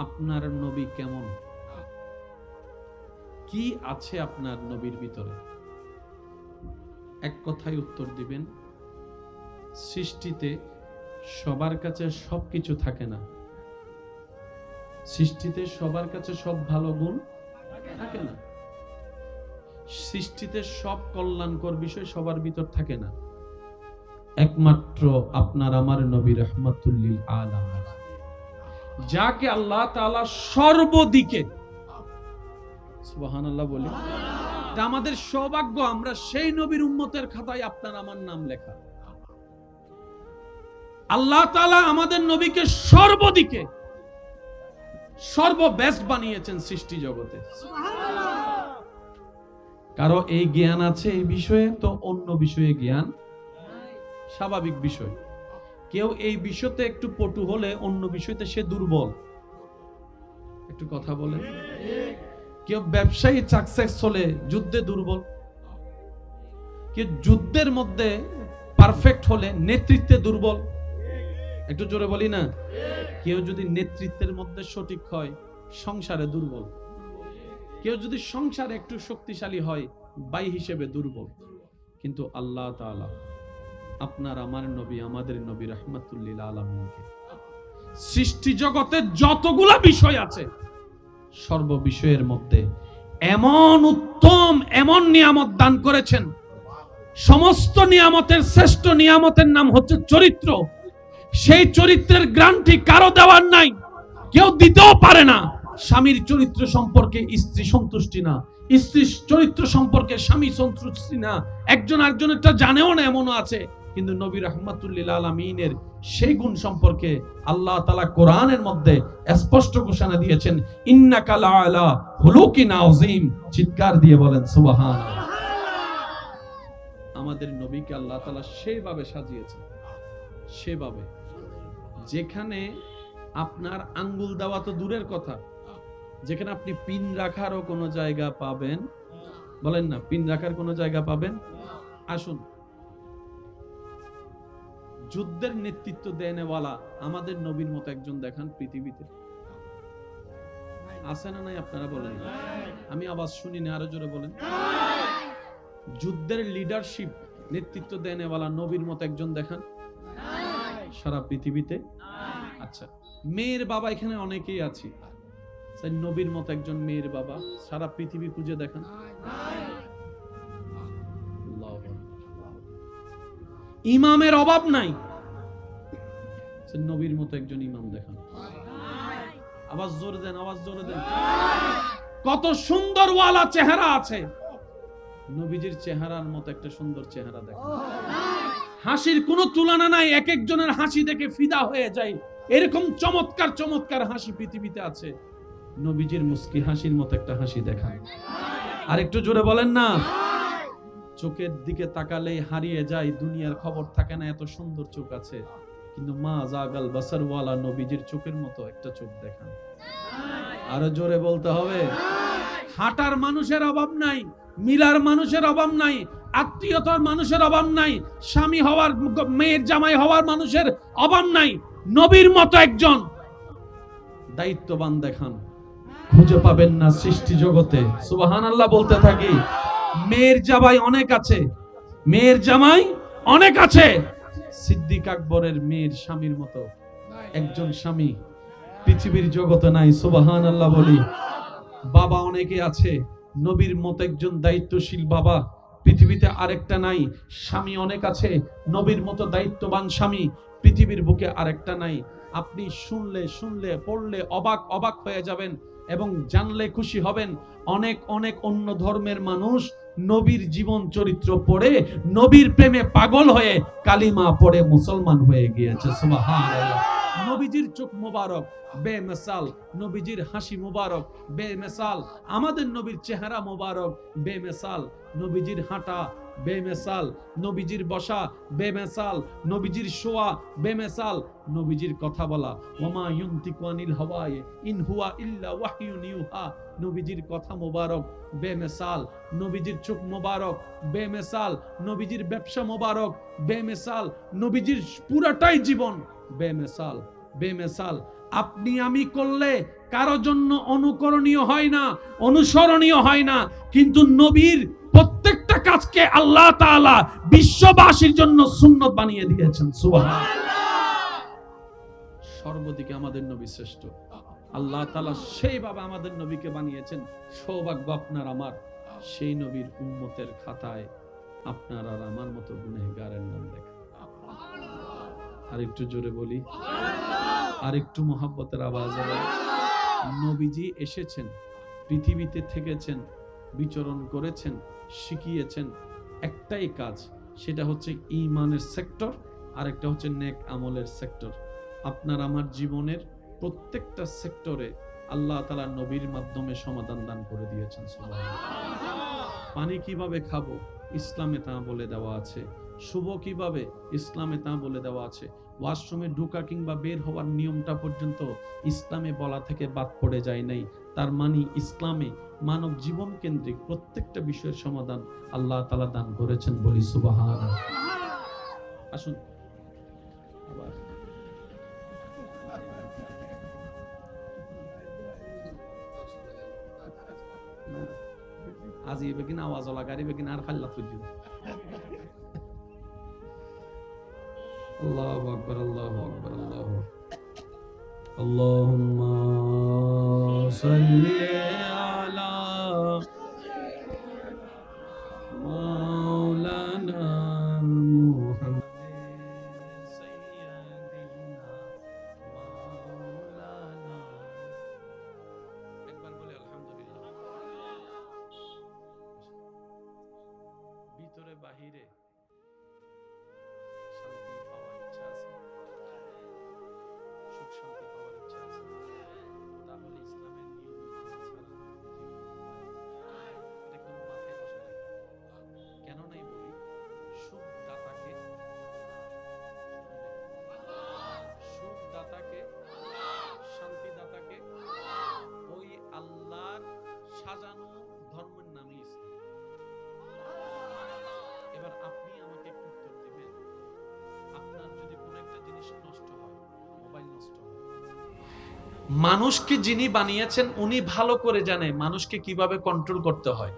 আপনার নবী কেমন, কি আছে আপনার নবীর ভিতরে? এক কথায় উত্তর দিবেন, সৃষ্টিতে সবার কাছে সবকিছু থাকে না। সৃষ্টিতে সবার কাছে সব ভালো গুণ থাকে না। সৃষ্টিতে সব কল্যাণকর বিষয় সবার ভিতর থাকে না। একমাত্র আপনার আমার নবী রাহমাতুল লিল আলামিন, যাকে আল্লাহ তাআলা সর্বদিকে, সুবহানাল্লাহ বলি, এটা আমাদের সৌভাগ্য, আমরা সেই নবীর উম্মতের খাতায় আপনার আমার নাম লেখা। আল্লাহ তাআলা আমাদের নবীকে সর্বদিকে সর্ববেস্ট বানিয়েছেন সৃষ্টি জগতে। কারো এই জ্ঞান আছে এই বিষয়ে, তো অন্য বিষয়ে জ্ঞান স্বাভাবিক বিষয়। কেউ এই বিষয়তে একটু পটু হলে অন্য বিষয়তে সে দুর্বল। একটু কথা বলেন। কেউ ব্যবসায়ী সাকসেস হলে যুদ্ধে দুর্বল। কেউ যুদ্ধের মধ্যে পারফেক্ট হলে নেতৃত্বে দুর্বল। একটু জোরে বলি না? কেউ যদি নেতৃত্বের মধ্যে সঠিক হয় সংসারে দুর্বল। কেউ যদি সংসারে একটু শক্তিশালী হয় ভাই হিসেবে দুর্বল। কিন্তু আল্লাহ তাআলা আপনার আমার নবী, আমাদের নবী রাহমাতুল লিল আলামিনকে সৃষ্টি জগতে যতগুলা বিষয় আছে সর্ব বিষয়ের মধ্যে এমন উত্তম, এমন নিয়ামত দান করেছেন। সমস্ত নিয়ামতের শ্রেষ্ঠ নিয়ামতের নাম হচ্ছে চরিত্র। সেই চরিত্রের গ্যারান্টি কারো দেওয়ার নাই, কেউ দিতেও পারে না। স্বামীর চরিত্র সম্পর্কে স্ত্রী সন্তুষ্টি না, স্ত্রীর চরিত্র সম্পর্কে স্বামী সন্তুষ্টি না, একজন আরেকজনেরটা জানেও না, এমনও আছে। কিন্তু নবী রাহমাতুল লিল আলামিনের সেই গুণ সম্পর্কে আল্লাহ তাআলা কোরআনের মধ্যে স্পষ্ট ঘোষণা দিয়েছেন, ইন্নাকা লাআলা খুলুকিন আযীম। চিৎকার দিয়ে বলেন সুবহানাল্লাহ। আমাদের নবীকে আল্লাহ তাআলা সেইভাবে সাজিয়েছেন, সেভাবে যেখানে আপনার আঙ্গুল দেওয়া তো দূরের কথা, যেখানে আপনি পিন রাখারও কোনো জায়গা পাবেন, বলেন না, পিন রাখার কোনো জায়গা পাবেন? আসুন, যুদ্ধের নেতৃত্ব দেনেওয়ালা আমাদের নবীর মতো একজন দেখান পৃথিবীতে। আছে না নাই আপনারা বলেন? আমি আওয়াজ শুনি না, আরো জোরে বলেন। যুদ্ধের লিডারশিপ নেতৃত্ব দেনেওয়ালা নবীর মতো একজন দেখান সারা পৃথিবীতে। আচ্ছা, মেয়ের বাবা এখানে অনেকেই আছে, নবীর মতো একজন মেয়ের বাবা সারা পৃথিবী খুঁজে দেখান। ইমামের অভাব নাই, নবীর মতো একজন ইমাম দেখান। আওয়াজ জোরে দেন, আওয়াজ জোরে দেন। কত সুন্দর ওয়ালা চেহারা আছে, নবীজির চেহারার মতো একটা সুন্দর চেহারা দেখান। হাসির কোনো তুলনা নাই, এক একজনের হাসি দেখে ফিদা হয়ে যায়। এরকম চমৎকার চমৎকার হাসি পৃথিবীতে আছে, নবীজির মুস্কি হাসির মতো একটা হাসি দেখান। আর একটু জোরে বলেন না। চোখের দিকে তাকালেই হারিয়ে যায়, দুনিয়ার খবর থাকে না, এত সুন্দর চোখ আছে। কিন্তু মা জাগাল বাসার ওয়ালা নবীজির চোখের মতো একটা চোখ দেখান। আরো জোরে বলতে হবে। হাঁটার মানুষের অভাব নাই, মিলার মানুষের অভাব নাই, আত্মীয়তার মানুষের অভাব নাই, স্বামী হওয়ার, মেয়ের জামাই হওয়ার মানুষের অভাব নাই। নবীর মতো একজন দায়িত্ববান দেখান, খুঁজে পাবেন না সৃষ্টি জগতে। সুবহানাল্লাহ বলতে থাকি। মেয়ের জামাই অনেক আছে, মেয়ের জামাই অনেক আছে। সিদ্দিক আকবরের মেয়ের স্বামীর মতো একজন স্বামী পৃথিবীর জগতে নাই। সুবহানাল্লাহ বলি। বাবা অনেকে আছে, নবীর মতো একজন দায়িত্বশীল বাবা পৃথিবীতে আরেকটা নাই। স্বামী অনেক আছে, নবীর মতো দায়িত্ববান স্বামী পৃথিবীর বুকে আরেকটা নাই। আপনি শুনলে শুনলে পড়লে অবাক অবাক হয়ে যাবেন এবং জানলে খুশি হবেন। অনেক অনেক অন্য ধর্মের মানুষ নবীর জীবন চরিত্র পড়ে নবীর প্রেমে পাগল হয়ে কালিমা পড়ে মুসলমান হয়ে গিয়েছে। সুবহানাল্লাহ। নবীজির চোখ মোবারক বেমিসাল, নবীজির হাসি মোবারক বেমিসাল, আমাদের নবীর চেহারা মোবারক বেমিসাল, নবীজির হাঁটা বেমিসাল, নবীজির বসা বেমিসাল, নবীজির শোয়া বেমিসাল, নবীজির কথা বলা ওমা ইউনতিকু আনিল হাওয়া ইন হুয়া ইল্লা ওয়াহয়ুন ইউহা, নবীজির কথা মোবারক বেমিসাল, নবীজির চোখ মোবারক বেমিসাল, নবীজির ব্যবসা মোবারক বেমিসাল, নবীজির পুরাটাই জীবন বেমিসাল বেমিসাল। আপনি আমি করলে কারো জন্য অনুকরণীয় হয় না, অনুসরণীয় হয় না, কিন্তু নবীর প্রত্যেকটা কাজকে আল্লাহ তাআলা বিশ্ববাসীর জন্য সুন্নত বানিয়ে দিয়েছেন। সুবহানাল্লাহ। সর্বদিকে আমাদের নবী শ্রেষ্ঠ। আল্লাহ তাআলা সেইভাবে আমাদের নবীকে বানিয়েছেন। সৌভাগ্য আপনার আমার, সেই নবীর উম্মতের খাতায় আপনার আর আমার মতো গুনাহগারের নাম লেখা। আর একটু জোরে বলি, আর একটু মহব্বতের আওয়াজে বলি। নবীজি এসেছেন, পৃথিবীতে থেকেছেন, বিচরণ করেছেন, শিখিয়েছেন একটাই কাজ, সেটা হচ্ছে ঈমানের সেক্টর, আর একটা হচ্ছে নেক আমলের সেক্টর। আপনার আমার জীবনের প্রত্যেকটা সেক্টরে আল্লাহ তাআলা নবীর মাধ্যমে সমাধান দান করে দিয়েছেন। সুবহানাল্লাহ। পানি কিভাবে খাবো, ইসলামে তা বলে দেওয়া আছে। শুভ কিভাবে, ইসলামে তা বলে দেওয়া আছে। ওয়াশরুমে ঢোকা কিংবা বের হওয়ার নিয়মটা পর্যন্ত ইসলামে বলা থেকে বাদ পড়ে যায় নাই। তার মানে ইসলামে মানব জীবন কেন্দ্রিক প্রত্যেকটা বিষয়ের সমাধান আল্লাহ তাআলা দান করেছেন। বলি সুবহানাল্লাহ। আসুন আবার আজি বেগিন আওয়াজ ওলা গাড়ি বেগিন আর খাল্লা ফুজিও। আল্লাহু আকবার, আল্লাহু আকবার, আল্লাহু আল্লাহুম্মা সাল্লি আলা মাওলানা মুহাম্মাদ সাইয়্যিদিনা মাওলানা। একবার বলে আলহামদুলিল্লাহ। ভিতরে বাহিরে শান্তি পাওয়ার ইচ্ছা আছে, সুখ শান্তি পাওয়ার ইচ্ছা আছে, তাহলে ইসলামের নিয়ম মানা ছাড়া একদম মাথায় বসে রাখি। কেন নাই বলি, সুখ দাতাকে, সুখ দাতাকে, শান্তি দাতাকে ওই আল্লাহর সাজানো ধর্মের নামে ইসলাম। এবার আপনি আমাকে একটু উত্তর দিবেন, আপনার যদি কোনো একটা জিনিস নষ্ট হয়, মোবাইল নষ্ট হয়, মানুষকে যিনি বানিয়েছেন উনি ভালো করে জানে মানুষকে কিভাবে কন্ট্রোল করতে হয়।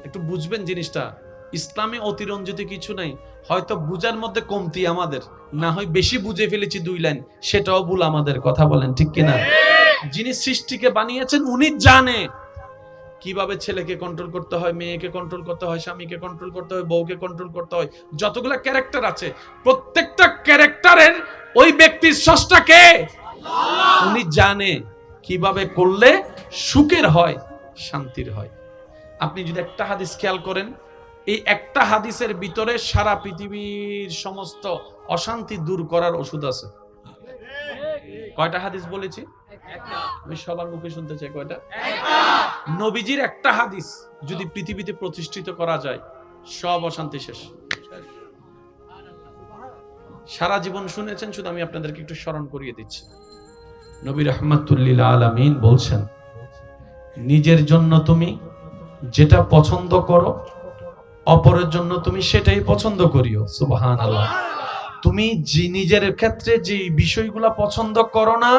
একটু বুঝবেন জিনিসটা। ইসলামে অতিরঞ্জিত কিছু নাই। হয়তো বুঝার মধ্যে কমতি আমাদের, না হয় বেশি বুঝে ফেলেছি 2 লাইন, সেটাও ভুল আমাদের। কথা বলেন ঠিক কিনা? যিনি সৃষ্টিকে বানিয়েছেন উনি জানে কিভাবে ছেলেকে কন্ট্রোল করতে হয়, মেয়েকে কন্ট্রোল করতে হয়, স্বামীকে কন্ট্রোল করতে হয়, বউকে কন্ট্রোল করতে হয়। যতগুলা ক্যারেক্টার আছে প্রত্যেকটা ক্যারেক্টারের ওই ব্যক্তির স্রষ্টা কে? আল্লাহ। উনি জানে কিভাবে করলে সুখের হয়, শান্তির হয়। আপনি যদি একটা হাদিস খেয়াল করেন, এই একটা হাদিসের ভিতরে সারা পৃথিবীর সমস্ত অশান্তি দূর করার ওষুধ আছে। কয়টা হাদিস বলেছি? আমি সবার মুখে শুনতে চাই, কয়টা? নবীজির একটা হাদিস যদি পৃথিবীতে প্রতিষ্ঠিত করা যায়, সব অশান্তি শেষ। সারা জীবন শুনেছেন, শুধু আমি আপনাদেরকে একটু স্মরণ করিয়ে দিচ্ছি। নবী রাহমাতুল লিল আলামিন বলছেন, নিজের জন্য তুমি যেটা পছন্দ করো, অপরের জন্য তুমি সেটাই পছন্দ করিও। সুবহানাল্লাহ। তুমি নিজের ক্ষেত্রে যে বিষয়গুলো পছন্দ করো না,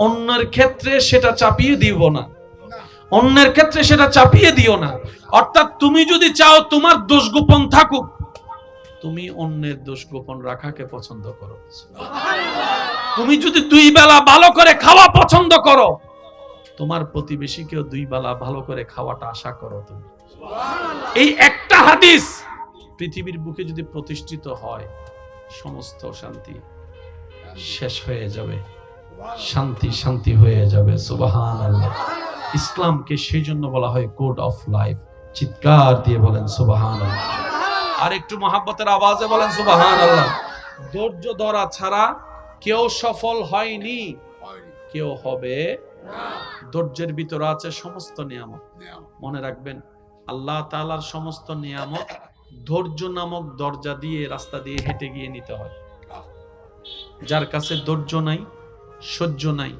অন্যের ক্ষেত্রে সেটা চাপিয়ে দিও না, অন্যের ক্ষেত্রে সেটা চাপিয়ে দিও না। অর্থাৎ তুমি যদি চাও তোমার দোষ গোপন থাকুক, তুমি অন্যের দোষ গোপন রাখাকে পছন্দ করো। তুমি যদি 2 বেলা ভালো করে খাওয়া পছন্দ করো, তোমার প্রতিবেশীকেও 2 বেলা ভালো করে খাওয়াটা আশা করো তুমি। এই একটা হাদিস পৃথিবীর বুকে যদি প্রতিষ্ঠিত হয়, সমস্ত শান্তি শেষ হয়ে যাবে, শান্তি শান্তি হয়ে যাবে। সুবহানাল্লাহ। ইসলামকে সেই জন্য বলা হয় কোড অফ লাইফ। চিৎকার দিয়ে বলেন সুবহানাল্লাহ। আর একটু মহব্বতের আওয়াজে বলেন সুবহানাল্লাহ। ধৈর্য ধরা ছাড়া কেউ সফল হয়নি, কেউ হবে না। ধৈর্যের ভিতরে আছে সমস্ত নিয়ামত। মনে রাখবেন, আল্লাহ তাআলার সমস্ত নিয়ামত ধৈর্য নামক দরজা দিয়ে, রাস্তা দিয়ে হেঁটে গিয়ে নিতে হয়। যার কাছে ধৈর্য নাই, সহ্য নাই,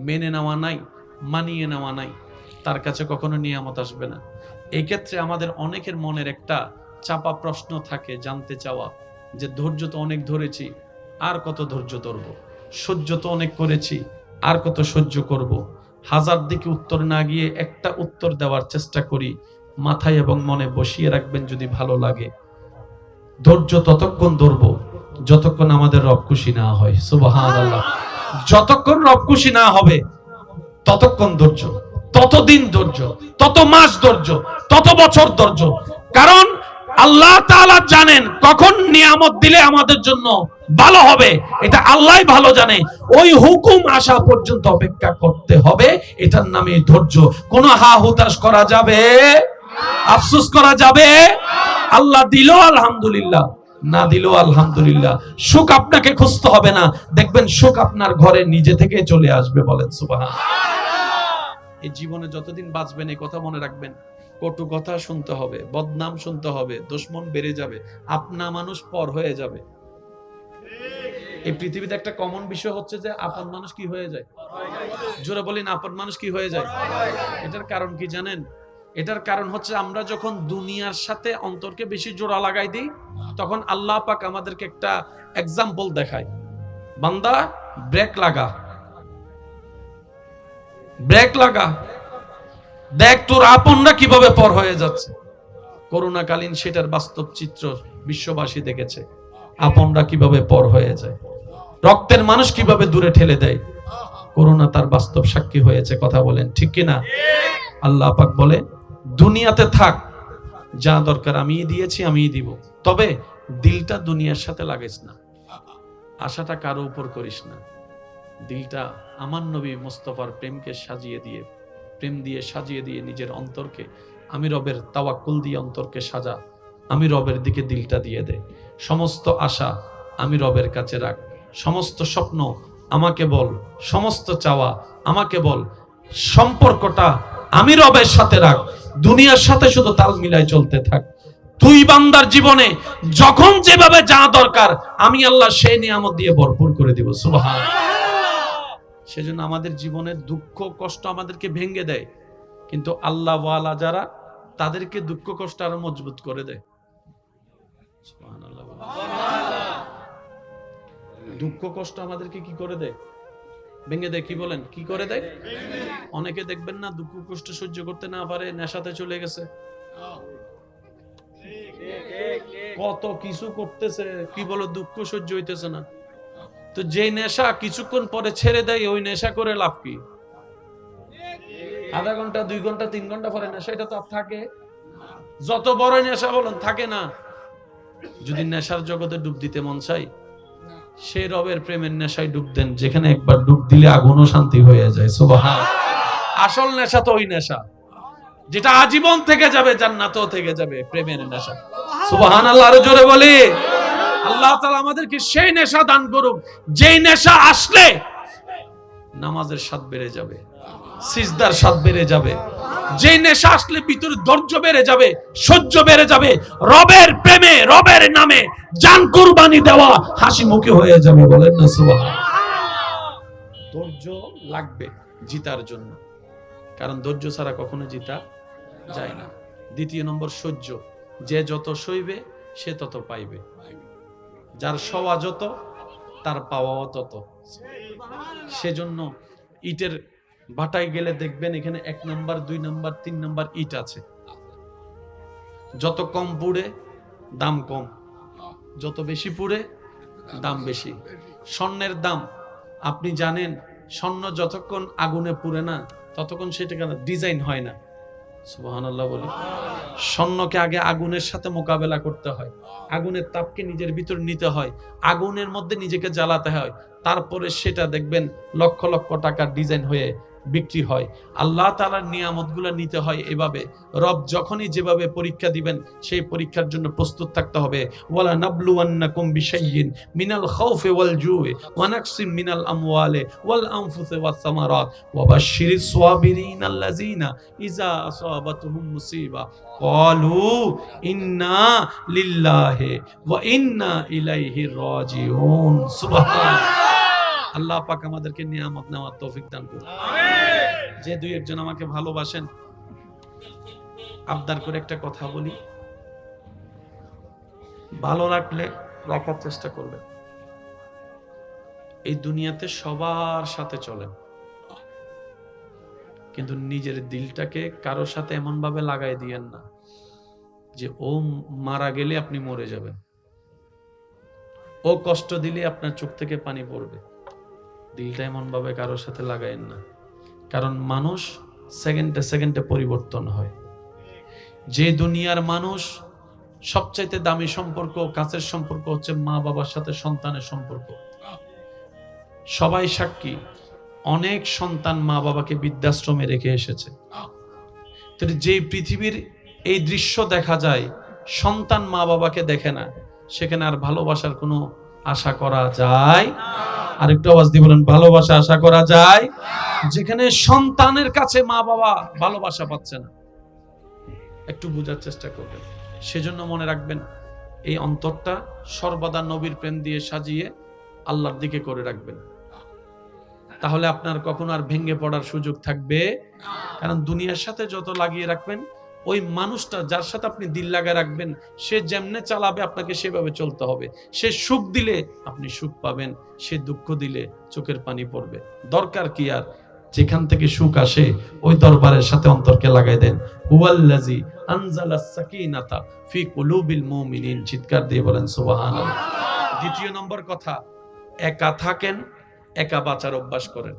মেনে নেওয়া নাই, মানিয়ে নেওয়া নাই, তার কাছে কখনো নিয়ামত আসবে না। এই ক্ষেত্রে আমাদের অনেকের মনের একটা চাপা প্রশ্ন থাকে, জানতে চাওয়া যে ধৈর্য তো অনেক ধরেছি, আর কত ধৈর্য ধরবো? সহ্য তো অনেক করেছি, আর কত সহ্য করব। হাজার দিকে উত্তর না গিয়ে একটা উত্তর দেওয়ার চেষ্টা করি। মাথায় এবং মনে বসিয়ে রাখবেন, যদি ভালো লাগে ধৈর্য ততক্ষণ ধরবো যতক্ষণ আমাদের রব খুশি না হয়। সুবহানাল্লাহ। যতক্ষণ রব খুশি না হবে ততক্ষণ ধৈর্য, ততদিন ধৈর্য, তত মাস ধৈর্য, তত বছর ধৈর্য। কারণ আল্লাহ তাআলা জানেন কখন নিয়ামত দিলে আমাদের জন্য ভালো হবে, এটা আল্লাহই ভালো জানে। ওই হুকুম আসা পর্যন্ত অপেক্ষা করতে হবে, এটার নামে ধৈর্য। কোনো হা হুতাশ করা যাবে, আফসোস করা যাবে? আল্লাহ দিল আলহামদুলিল্লাহ, না দিল আলহামদুলিল্লাহ। সুখ আপনাকে খুঁজতে হবে না, দেখবেন সুখ আপনার ঘরে নিজে থেকে চলে আসবে। বলেন সুবহানাল্লাহ। এই জীবনে যতদিন বাঁচবেন এই কথা মনে রাখবেন, কটু কথা শুনতে হবে, বদনাম শুনতে হবে, দুশমন বেড়ে যাবে, আপনা মানুষ পর হয়ে যাবে। এই পৃথিবীতে একটা কমন বিষয় হচ্ছে যে আপন মানুষ কি হয়ে যায়? জোরে বলেন, আপন মানুষ কি হয়ে যায়? এটার কারণ কি জানেন? এটার কারণ হচ্ছে আমরা যখন দুনিয়ার সাথে অন্তরকে বেশি জোড়া লাগাই দিই, তখন আল্লাহ পাক আমাদেরকে একটা এক্সাম্পল দেখায়, বান্দা ব্রেক লাগা, ব্রেক লাগা, দেখ তোর আপনরা কিভাবে পর হয়ে যাচ্ছে। করোনাকালীন সেটার বাস্তব চিত্র বিশ্ববাসী দেখেছে, আপনরা কিভাবে পর হয়ে যায়, রক্তের মানুষ কিভাবে দূরে ঠেলে দেয়। করোনা তার বাস্তব সাক্ষী হয়েছে। কথা বলেন ঠিক কিনা? আল্লাহ পাক বলে, দুনিয়াতে থাক, যা দরকার আমিই দিয়েছি, আমিই দিব, তবে দিলটা দুনিয়ার সাথে লাগাইস না, আশাটা কারো উপর করিস না। দিলটা আমার নবী মুস্তাফার প্রেমকে সাজিয়ে দিয়ে, প্রেম দিয়ে সাজিয়ে দিয়ে নিজের অন্তরকে, আমি রবের তাওয়াক্কুল দিয়ে অন্তরকে সাজা, আমি রবের দিকে দিলটা দিয়ে দে। সমস্ত আশা আমি রবের কাছে রাখ, সমস্ত স্বপ্ন আমাকে বল, সমস্ত চাওয়া আমাকে বল, সম্পর্কটা আমি রবের সাথে রাখ, দুনিয়ার সাথে শুধু তাল মিলাই চলতে থাক। তুই বান্দার জীবনে যখন যেভাবে যা দরকার আমি আল্লাহ সেই নিয়ামত দিয়ে ভরপুর করে দিব। সুবহানাল্লাহ। সেজন্য আমাদের জীবনের দুঃখ কষ্ট আমাদেরকে ভেঙে দেয়, কিন্তু আল্লাহ ওয়ালা যারা, তাদেরকে দুঃখ কষ্ট আরো মজবুত করে দেয়। সুবহানাল্লাহ। দুঃখ কষ্ট আমাদেরকে কি করে দেয়? ভেঙে দেয়। কি বলেন, কি করে দেয়? অনেকে দেখবেন না, দুঃখ কষ্ট সহ্য করতে না পারে নেশাতে চলে গেছে, কত কিছু করতেছে, কি বলো দুঃখ সহ্য হইতেছে না। তো যে নেশা কিছুক্ষণ পরে ছেড়ে দেয়, ওই নেশা করে লাভ কি? আধা ঘন্টা, 2 ঘন্টা, 3 ঘন্টা পরে নেশা, এটা তো আর থাকে? যত বড় নেশা বলেন, থাকে না। যদি নেশার জগতে ডুব দিতে মন চাই, সেই রবের প্রেমের নেশায় ডুব দেন, যেখানে একবার ডুব দিলে আগুনও শান্তি হয়ে যায়। সুবহানাল্লাহ। আসল নেশা তো ওই নেশা যেটা আজীবন থেকে যাবে, জান্নাতও থেকে যাবে, প্রেমের নেশা। সুবহানাল্লাহ। আরো জোরে বলি। আল্লাহ তাআলা আমাদেরকে সেই নেশা দান করুক, যেই নেশা আসলে নামাজের স্বাদ বেড়ে যাবে, সিজদার স্বাদ বেড়ে যাবে, যেই নেশা আসলে ভিতরে ধৈর্য বেড়ে যাবে, সহ্য বেড়ে যাবে, রবের প্রেমে রবের নামে জান কুরবানি দেওয়া হাসি মুখে হয়ে যাবে। বলেন না সুবহানাল্লাহ। ধৈর্য লাগবে জিতার জন্য, কারণ ধৈর্য ছাড়া কখনো জিতা যায় না। দ্বিতীয় নম্বর সহ্য। যে যত সইবে সে তত পাইবে, যার সওয়া যত তার পাওয়াও তত। সেজন্য ইটের ভাটায় গেলে দেখবেন এখানে 1 নাম্বার 2 নাম্বার 3 নাম্বার ইট আছে। যত কম পুড়ে দাম কম, যত বেশি পুড়ে দাম বেশি। স্বর্ণের দাম আপনি জানেন, স্বর্ণ যতক্ষণ আগুনে পুড়ে না ততক্ষণ সেটা ডিজাইন হয় না। সুবহানাল্লাহ বলি। স্বর্ণকে আগে আগুনের সাথে মোকাবেলা করতে হয়, আগুনের তাপকে নিজের ভিতর নিতে হয়, আগুনের মধ্যে নিজেকে জ্বালাতে হয়, তারপরে সেটা দেখবেন লক্ষ লক্ষ টাকার ডিজাইন হয়ে বিক্রি হয়। আল্লাহ তাআলার নিয়ামতগুলো নিতে হয় এভাবে। রব যখনই যেভাবে পরীক্ষা দিবেন সেই পরীক্ষার জন্য প্রস্তুত থাকতে হবে। ওয়ালা নাবলুওয়ান্নাকুম বিশাইইন মিনাল খাউফি ওয়াল জুই ওয়া নাকসিম মিনাল আমওয়ালি ওয়াল আনফুসি ওয়াস সামারাত ওয়া বাশশিরিস সাবিরিন আল্লাযিনা ইযা আসাবাতুহুম মুসিবা ক্বালু ইন্না লিল্লাহি ওয়া ইন্না ইলাইহি রাজিউন। সুবহানাল্লাহ। আল্লাহ পাক আমাদেরকে নিয়ামত নেওয়ার তৌফিক দান করুন। আমিন। যে 2-1 আমাকে ভালোবাসেন, আবদার করে একটা কথা বলি, ভালো রাখলে রাখার চেষ্টা করবেন। এই দুনিয়াতে সবার সাথে চলেন, কিন্তু নিজের দিলটাকে কারোর সাথে এমন ভাবে লাগাই দিয়েন না যে ও মারা গেলে আপনি মরে যাবেন, ও কষ্ট দিলে আপনার চোখ থেকে পানি পড়বে। দিলটা এমন ভাবে কারোর সাথে লাগাইন না, কারণ মানুষ সেকেন্ডে সেকেন্ডে পরিবর্তন হয়। যে দুনিয়ার মানুষ সবচাইতে দামি সম্পর্ক, কাছের সম্পর্ক হচ্ছে মা বাবার সাথে সন্তানের সম্পর্ক। সবাই সাক্ষী, অনেক সন্তান মা বাবাকে বৃদ্ধাশ্রমে রেখে এসেছে। যেই পৃথিবীর এই দৃশ্য দেখা যায়, সন্তান মা বাবাকে দেখে না, সেখানে আর ভালোবাসার কোনো আশা করা যায়? আর একটু আওয়াজ দিয়ে বলেন, ভালোবাসা আশা করা যায়? যেখানে সন্তানের কাছে মা বাবা ভালোবাসা পাচ্ছে না, একটু বোঝার চেষ্টা করবেন। সেজন্য মনে রাখবেন, এই অন্তরটা সর্বদা নবীর প্রেম দিয়ে সাজিয়ে আল্লাহর দিকে করে রাখবেন, তাহলে আপনার কখনো আর ভেঙে পড়ার সুযোগ থাকবে। কারণ দুনিয়ার সাথে যত লাগিয়ে রাখবেন, ওই মানুষটা যার সাথে আপনি দিল লাগায় রাখবেন, সে যেমনে চালাবে আপনাকে সেভাবে চলতে হবে। সে সুখ দিলে আপনি সুখ পাবেন, সে দুঃখ দিলে চোখের পানি পড়বে। দরকার কি আর, যেখান থেকে সুখ আসে ওই দরবারের সাথে অন্তরকে লাগাই দেন। হুয়াল্লাযী আনজালাস সাকিনাতা ফি কুলুবিল মুমিনিন, চিৎকার দিয়ে বলেন সুবহানাল্লাহ। দ্বিতীয় নম্বর কথা, একা থাকেন, একা বাঁচার অভ্যাস করেন।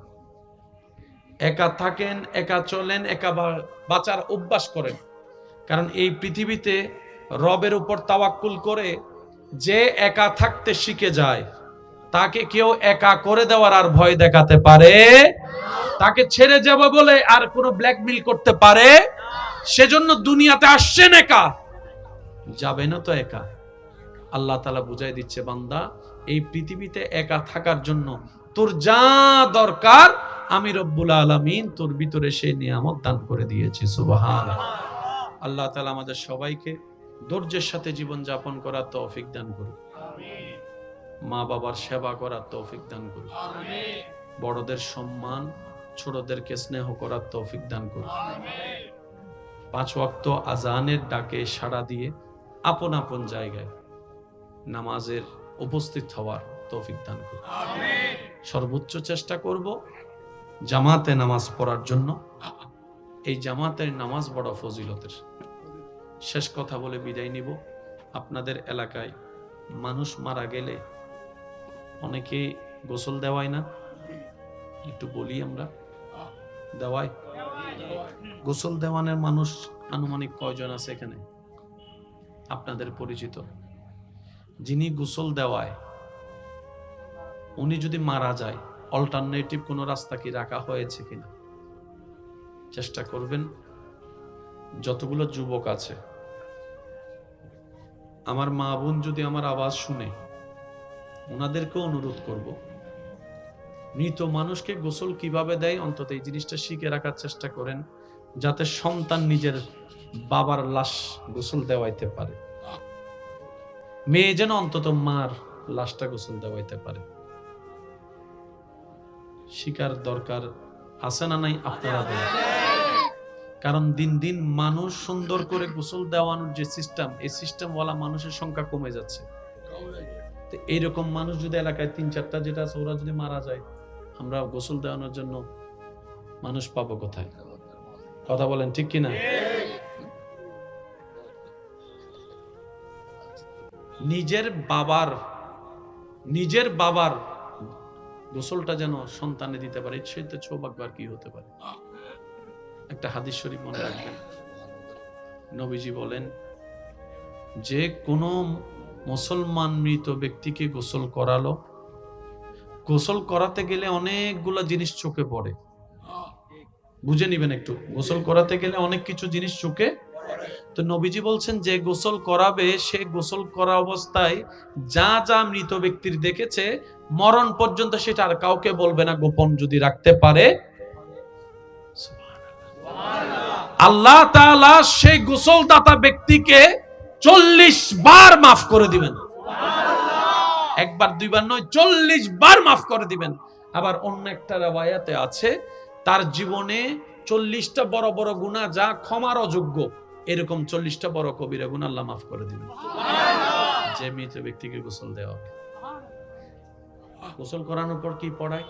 একা থাকেন, একা চলেন, একা বাঁচার অভ্যাস করেন। কারণ এই পৃথিবীতে রবের উপর তাওয়াক্কুল করে যে একা থাকতে শিখে যায়, তাকে কেউ একা করে দেওয়ার আর ভয় দেখাতে পারে? তাকে ছেড়ে যাবে বলে আর কোনো ব্ল্যাকমেইল করতে পারে? সেজন্য দুনিয়াতে আসছেন একা, যাবেনও তো একা। আল্লাহ তাআলা বুঝাই দিচ্ছে, বান্দা এই পৃথিবীতে একা থাকার জন্য তোর যা দরকার আমি রব্বুল আলামিন তোর ভিতরে সেই নিয়ামত দান করে দিয়েছি। সুবহানাল্লাহ। আল্লাহ তাআলা আমাদের সবাইকে ধৈর্যের সাথে জীবন যাপন করার তৌফিক দান করুন। আমিন। মা বাবার সেবা করার তৌফিক দান করুন। আমিন। বড়দের সম্মান, ছোটদেরকে স্নেহ করার তৌফিক দান করুন। আমিন। 5 ওয়াক্ত আজানের ডাকে সাড়া দিয়ে আপন আপন জায়গায় নামাজের উপস্থিত হওয়ার তৌফিক দান করুন। আমিন। সর্বোচ্চ চেষ্টা করব জামাতে নামাজ পড়ার জন্য। এই জামাতের নামাজ বড় ফজিলতের। শেষ কথা বলে বিদায় নিব। আপনাদের এলাকায় মানুষ মারা গেলে অনেকে গোসল দেওয়ায় না? একটু বলি, আমরা দেওয়াই। গোসল দেওয়ানোর মানুষ আনুমানিক কয়জন আছে এখানে আপনাদের পরিচিত? যিনি গোসল দেওয়ায়, উনি যদি মারা যায়, অল্টারনেটিভ কোনো রাস্তা কি রাখা হয়েছে কিনা চেষ্টা করবেন। যতগুলো যুবক আছে, আমার মা বোন যদি আমার আওয়াজ শুনে, ওনাদেরকে অনুরোধ করব, মৃত মানুষকে গোসল কিভাবে দেয় অন্তত এই জিনিসটা শিখে রাখার চেষ্টা করেন, যাতে সন্তান নিজের বাবার লাশ গোসল দেওয়াইতে পারে। মেয়ে যেন অন্তত মার লাশটা গোসল দেওয়াইতে পারে। শিকার দরকার আছে না নাই আপনারা বলেন? কারণ দিন দিন মানুষ সুন্দর করে গোসল দেওয়ানোর যে সিস্টেম, এই সিস্টেমওয়ালা মানুষের সংখ্যা কমে যাচ্ছে। তো এইরকম মানুষ যদি এলাকায় 3-4টা যেটা আছে, ওরা যদি মারা যায়, আমরা গোসল দেওয়ানোর জন্য মানুষ পাবো কোথায়? কথা বলেন ঠিক কিনা? নিজের বাবার গোসলটা যেন সন্তানে দিতে পারে, সেই তো সৌভাগ্য আর কি হতে পারে। একটা হাদিস শরীফ মনে রাখবেন, নবীজি বলেন যে কোন মুসলমান মৃত ব্যক্তিকে গোসল করালো, গোসল করাতে গেলে অনেকগুলা জিনিস চোখে পড়ে। বুঝে নিবেন একটু, গোসল করাতে গেলে অনেক কিছু জিনিস চোখে। তো নবীজি বলছেন যে গোসল করাবে, সে গোসল করা অবস্থায় যা যা মৃত ব্যক্তির দেখেছে, মরণ পর্যন্ত সেটা আর কাউকে বলবে না, গোপন যদি রাখতে পারে। আল্লাহ তাআলা সেই গোসলদাতা ব্যক্তিকে 40 বার মাফ করে দিবেন। একবার দুইবার নয়, 40 বার মাফ করে দিবেন। আবার অন্য একটা riwayate আছে, তার জীবনে 40টা বড় বড় গুনাহ যা ক্ষমার অযোগ্য, এরকম 40টা বড় কবিরা গুনাহ আল্লাহ মাফ করে দিবেন যে মৃত ব্যক্তিকে গোসল দেওয়া হবে। গোসল করানোর পর কি পড়ায়?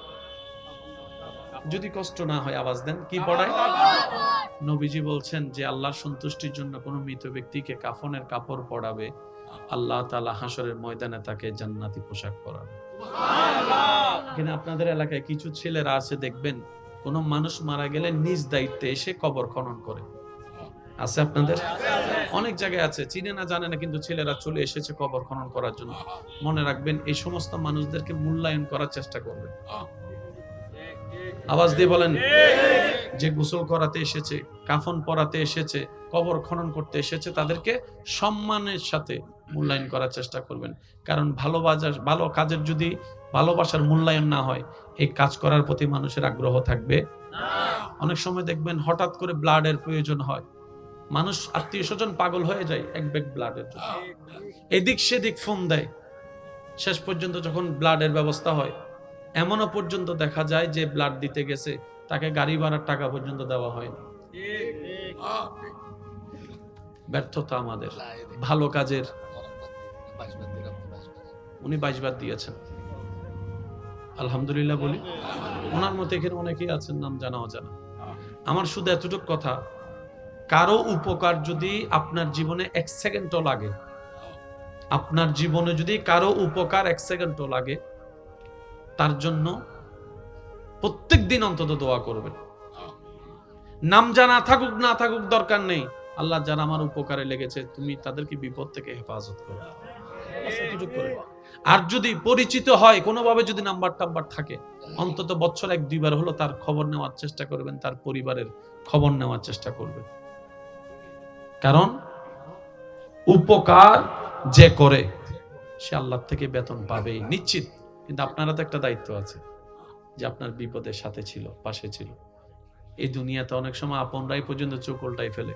যদি কষ্ট না হয় আওয়াজ দেন, কি পড়ায়? নবীজি বলছেন যে আল্লাহর সন্তুষ্টির জন্য কোন মৃত ব্যক্তিকে কাফনের কাপড় পরাবে, আল্লাহ তাআলা হাসরের ময়দানে তাকে জান্নাতি পোশাক পরাবে। এখানে আপনাদের এলাকায় কিছু ছেলেরা আছে, দেখবেন কোন মানুষ মারা গেলে নিজ দায়িত্বে এসে কবর খনন করে। আছে আপনাদের? অনেক জায়গায় আছে, চিনে না জানে না, কিন্তু ছেলেরা চলে এসেছে কবর খনন করার জন্য। মনে রাখবেন, এই সমস্ত মানুষদেরকে মূল্যায়ন করার চেষ্টা করবেন। আওয়াজ দিয়ে বলেন, যে গোসল করাতে এসেছে, কাফন পরাতে এসেছে, কবর খনন করতে এসেছে, তাদেরকে সম্মানের সাথে মূল্যায়ন করার চেষ্টা করবেন। কারণ ভালো কাজের যদি ভালোবাসার মূল্যায়ন না হয়, এই কাজ করার প্রতি মানুষের আগ্রহ থাকবে না। অনেক সময় দেখবেন হঠাৎ করে ব্লাডের প্রয়োজন হয়, মানুষ আত্মীয় স্বজন পাগল হয়ে যায় এক ব্যাগ ব্লাডের জন্য, এদিক সেদিক ফোন দেয়। শেষ পর্যন্ত যখন ব্লাডের ব্যবস্থা হয়, এমনও পর্যন্ত দেখা যায় যে ব্লাড দিতে গেছে, তাকে গাড়ি ভাড়ার টাকা পর্যন্ত দেওয়া হয়নি। ব্যর্থতা আমাদের ভালো কাজের। উনি 22 বার দিয়েছেন, আলহামদুলিল্লাহ বলি। ওনার মতো এখানে অনেকেই আছেন, নাম জানা অজানা। আমার শুধু এতটুকু কথা, কারো উপকার যদি আপনার জীবনে 1 সেকেন্ডও লাগে, আপনার জীবনে যদি কারো উপকার 1 সেকেন্ডও লাগে, তার জন্য প্রত্যেক দিন অন্তত দোয়া করবেন। নাম জানা থাকুক না থাকুক দরকার নেই, আল্লাহ যারা আমার উপকারে লেগেছে, তুমি তাদেরকে বিপদ থেকে হেফাজত করো। আর যদি পরিচিত হয়, কোনোভাবে যদি নাম্বার টাম্বার থাকে, অন্তত বছর 1-2 বার হলো তার খবর নেওয়ার চেষ্টা করবেন, তার পরিবারের খবর নেওয়ার চেষ্টা করবেন। কারণ উপকার যে করে সে আল্লাহ থেকে বেতন পাবেই নিশ্চিত। কিন্তু আপনারা তো একটা দায়িত্ব আছে, যে আপনার বিপদের সাথে ছিল, পাশে ছিল। এই দুনিয়াতে অনেক সময় আপনরাই পর্যন্ত চোখ উল্টাই ফেলে,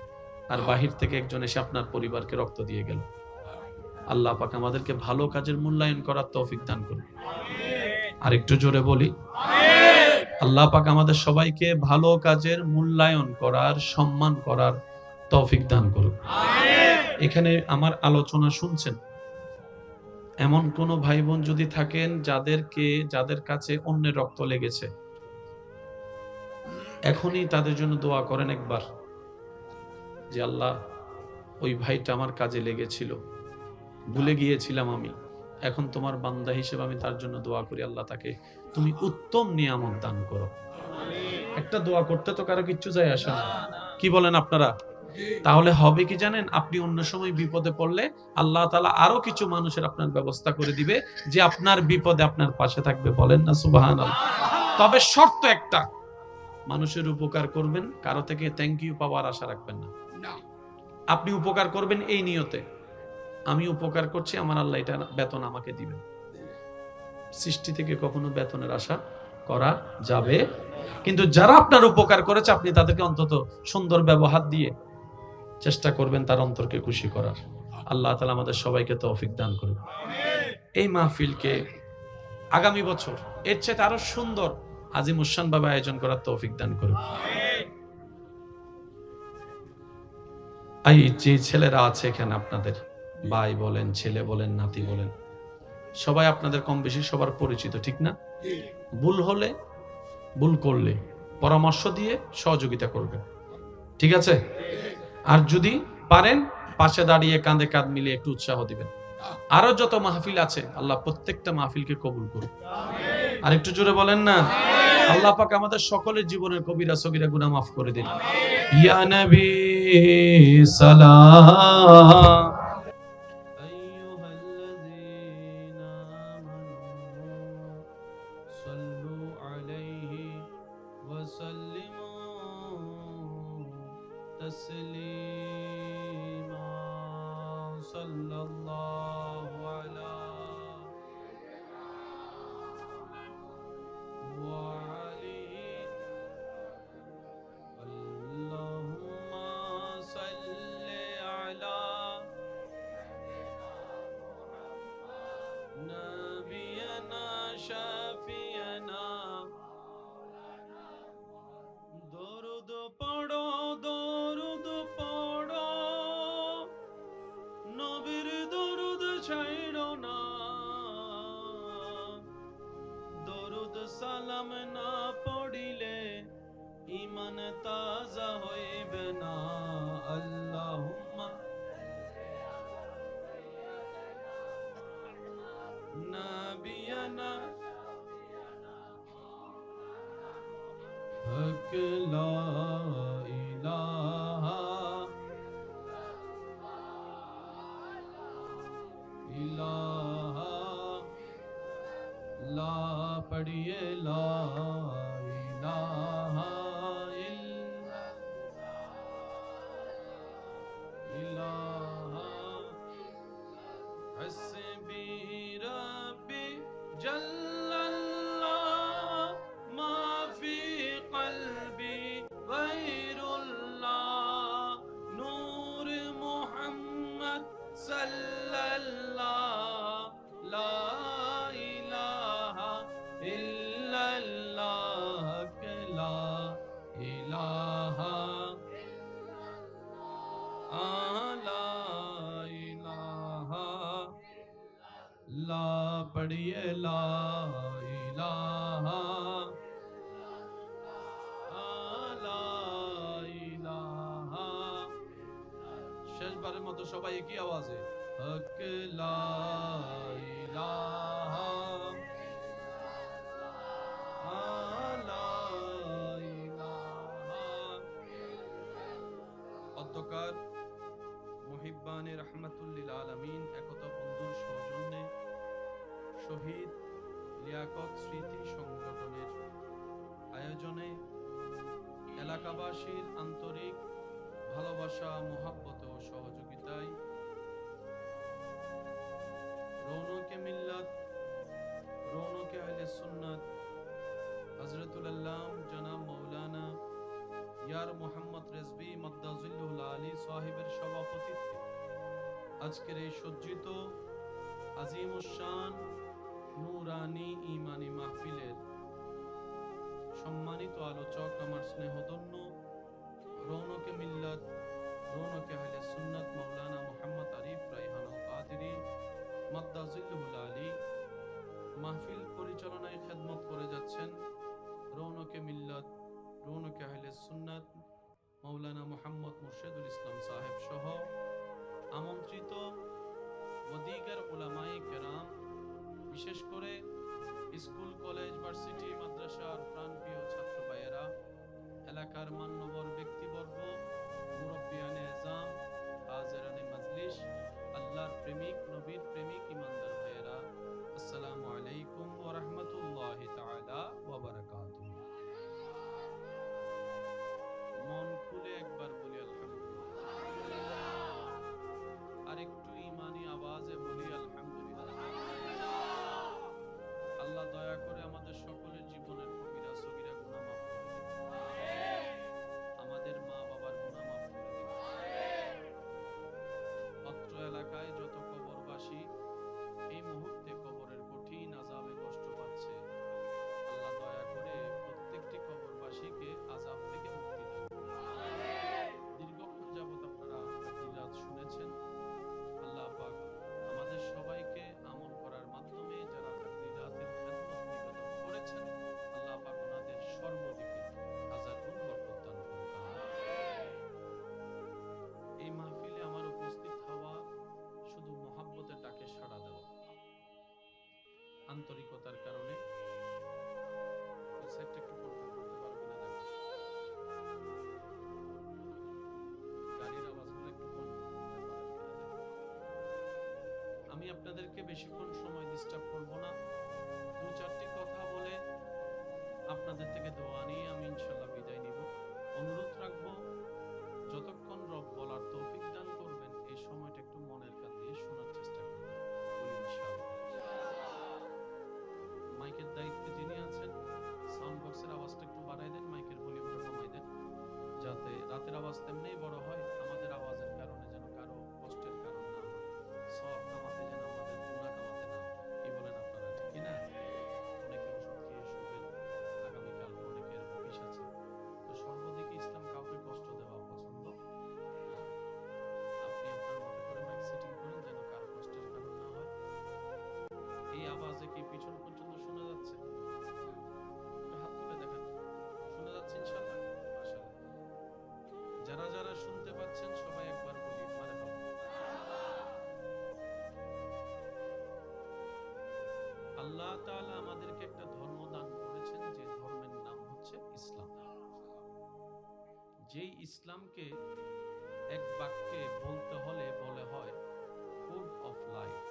আর বাহির থেকে একজন এসে আপনার পরিবারকে রক্ত দিয়ে গেল। আল্লাহ পাক আমাদেরকে ভালো কাজের মূল্যায়ন করার তৌফিক দান করুন। আর একটু জোরে বলি, আল্লাহ পাক আমাদের সবাইকে ভালো কাজের মূল্যায়ন করার, সম্মান করার তৌফিক দান করুন। এখানে আমার আলোচনা শুনছেন, এমন কোন ভাই বোন যদি থাকেন যাদের কাছে অন্যের রক্ত লেগেছে, এখনই তাদের জন্য দোয়া করেন একবার, যে আল্লাহ, ওই ভাইটা আমার কাজে লেগেছিল, ভুলে গিয়েছিলাম আমি, এখন তোমার বান্দা হিসেবে আমি তার জন্য দোয়া করি, আল্লাহ তাকে তুমি উত্তম নিয়ামত দান করো। একটা দোয়া করতে তো কারো কিচ্ছু যায় আসে না, কি বলেন আপনারা? তাহলে হবে কি জানেন, আপনি অন্য সময় বিপদে পড়লে আল্লাহ তাআলা আরো কিছু মানুষের আপনার ব্যবস্থা করে দিবে, যে আপনার বিপদে আপনার পাশে থাকবে। বলেন না সুবহানাল্লাহ। তবে শর্ত একটা, মানুষের উপকার করবেন, কারো থেকে থ্যাংক ইউ পাওয়ার আশা রাখবেন না। আপনি উপকার করবেন এই নিয়তে, আমি উপকার করছি, আমার আল্লাহ এটা বেতন আমাকে দিবেন। সৃষ্টি থেকে কখনো বেতনের আশা করা যাবে। কিন্তু যারা আপনার উপকার করেছে, আপনি তাদেরকে অন্তত সুন্দর ব্যবহার দিয়ে চেষ্টা করবেন তার অন্তরকে খুশি করার। আল্লাহ তাআলা আমাদের সবাইকে তৌফিক দান করুন। এই মাহফিলকে আগামী বছর এর চেয়ে আরো সুন্দর আজিমুশান ভাবে আয়োজন করার তৌফিক দান করুন। এই যে ছেলেরা আছে এখানে, আপনাদের ভাই বলেন, ছেলে বলেন, নাতি বলেন, সবাই আপনাদের কম বেশি সবার পরিচিত, ঠিক না? ভুল হলে, ভুল করলে পরামর্শ দিয়ে সহযোগিতা করবেন, ঠিক আছে? আর যদি পারেন পাশে দাঁড়িয়ে কাঁধে কাঁধ মিলিয়ে একটু উৎসাহ দিবেন। আরো যত মাহফিল আছে, আল্লাহ প্রত্যেকটা মাহফিলকে কবুল করুন। আর একটু জোরে বলেন না, আল্লাহ পাক আমাদের সকলের জীবনের কবিরা সগীরা গুনাহ মাফ করে দিন। ইয়া নবী সালাম, আইয়ুহাল্লাযীনা আমানু সাল্লু আলাইহি ওয়া সাল্লিমু তাসলিমা, সাল্লাল্লাহু আলা ওয়া আলিহি, আল্লাহুম্মা সাল্লি আলা নাবিয়ানা শাফিয়ানা, দরুদ পড়ো, দরুদ পড়ো, নবীর দরুদ ছাই কালাম না পড়িলে ঈমান তাজা হইবে না। আল্লাহুম্মা নাবিয়ানা হক লা ইলাহা ইলাহা লা পড়িয়ে লা ইলাহা ইলাহা হসবি রব্বি জাল্লাল্লাহ মা ফি কলবি গায়রুল্লাহ নূর মুহাম্মদ সাল্লাল্লাহ লা ইলাহা ইল্লাল্লাহ লা ইলাহা লা ইলাহা লা পড়িয়ে লা ইলাহা লা ইলাহা। শেষবারের মতো সবাই একই আওয়াজে হক লা ইলাহা লা ইলাহা। অধ্যকার মুহিব্বানে রহমাতুল্লিল আলামিন একতা বন্ধুর সৌজন্যে শহীদ লিয়াকত স্মৃতি সংগঠনের আয়োজনে এলাকাবাসীর আন্তরিক ভালোবাসা, মোহাব্বত ও সহযোগিতায় রৌনকে মিল্লাত, রৌনকে আহলে সুন্নাত হযরতুল আল্লাম জনাব মাওলানা ইয়ার মোহাম্মদ রেজভী মাদ্দাজিল্লুল আলী সাহেবের সভাপতিত্বে আজকের এই সজ্জিত আজিমুশ-শান নূরানী ঈমানী মাহফিলের সম্মানিত আলোচক, আমার স্নেহধন্য রৌনকে মিল্লাত, রৌনকে আহলে সুন্নাত মাওলানা মুহাম্মদ আরিফ রায়হান আল কাদেরী মাদ্দাজিল্লুল আলী মাহফিল পরিচালনায় খেদমত করে যাচ্ছেন রৌনকে মিল্লাত, রৌনকে আহলে সুন্নাত মাওলানা মুহাম্মদ মুর্শিদুল ইসলাম সাহেব সহ আমন্ত্রিত ওদিগার উলামায়ে কেরাম, বিশেষ করে স্কুল, কলেজ, ভার্সিটি, মাদ্রাসার প্রাণপ্রিয় ছাত্র ভাইয়েরা, এলাকার মান্যবর ব্যক্তিবর্গ, মুরব্বিয়ানে এজাম, হাজিরানে মাজলিস, আল্লাহর প্রেমিক, নবীর প্রেমিক ইমানদার ভাইয়েরা, আসসালামু আলাইকুম ওয়া রাহমাতুল্লাহি তাআলা ওয়া বারাকাতুহু। মন খুলে একবার বলি আলহামদুলিল্লাহ, আর একটু ঈমানি আওয়াজে বলি আলহামদুলিল্লাহ। আল্লাহ দয়া করে আমাদের সকলের জীবনের কবিরা সগীরা গুনাহ মাফ করে দিন, আমাদের মা বাবার গুনাহ মাফ করে দিন। অত্র এলাকায় যত কবরবাসী এই মুহূর্তে কবরের কঠিন আযাবে কষ্ট পাচ্ছে, আল্লাহ দয়া করে প্রত্যেকটি কবরবাসীকে আযাব থেকে মুক্তি দান করুন। দীর্ঘক্ষণ যাবত আপনারা তাকরীরাত শুনেছেন, আল্লাহ পাক আমাদের সবাইকে আমল করার মাধ্যমে যারা তাকরীরাতের খেদমত নিবেদন করেছেন, আল্লাহ পাক ওনাদের সর্বদিকে হাজার গুণ বরকত দান করুন। এই মাহফিলে আমার উপস্থিত হওয়া শুধু মহব্বতের ডাকে সাড়া দেওয়া, আন্তরিকতার কারণে। সাইডটা একটু কন্ট্রোল করতে পারবে না? গাড়ির আওয়াজগুলো একটু কন্ট্রোল করতে পারবে না? আমি আপনাদেরকে বেশিক্ষণ সময় ডিস্টার্ব করব না, দু চারটি কথা বলে আপনাদের থেকে দোয়া নিয়ে আমি ইনশাআল্লাহ বিদায় নিব। অনুরোধ রাখবো, যতক্ষণ রব বলার তৌফিক দান করবেন এই সময়টা একটু মনের কান দিয়ে শোনার চেষ্টা করবেন, বলি ইনশাআল্লাহ। মাইকের দায়িত্বে যিনি আছেন, সাউন্ড বক্সের আওয়াজটা একটু বাড়াই দেন, মাইকের ভলিউমটা কমাই দেন, যাতে রাতের আওয়াজ তেমনিই বড় হয়, আমাদের আওয়াজের কারণে যেন কারো কষ্টের কারণ না হয়, সওয়াব কামাতে যেন আমাদের গুনাহ কামাতে না হয়। কি বলেন আপনারা, ঠিক কি না? অনেকে ওষুধ খেয়ে শুবেন, আগামীকাল অনেকের অফিস যেই ইসলামকে এক বাক্যে বলতে হলে বলে হয় কোড অফ লাইফ।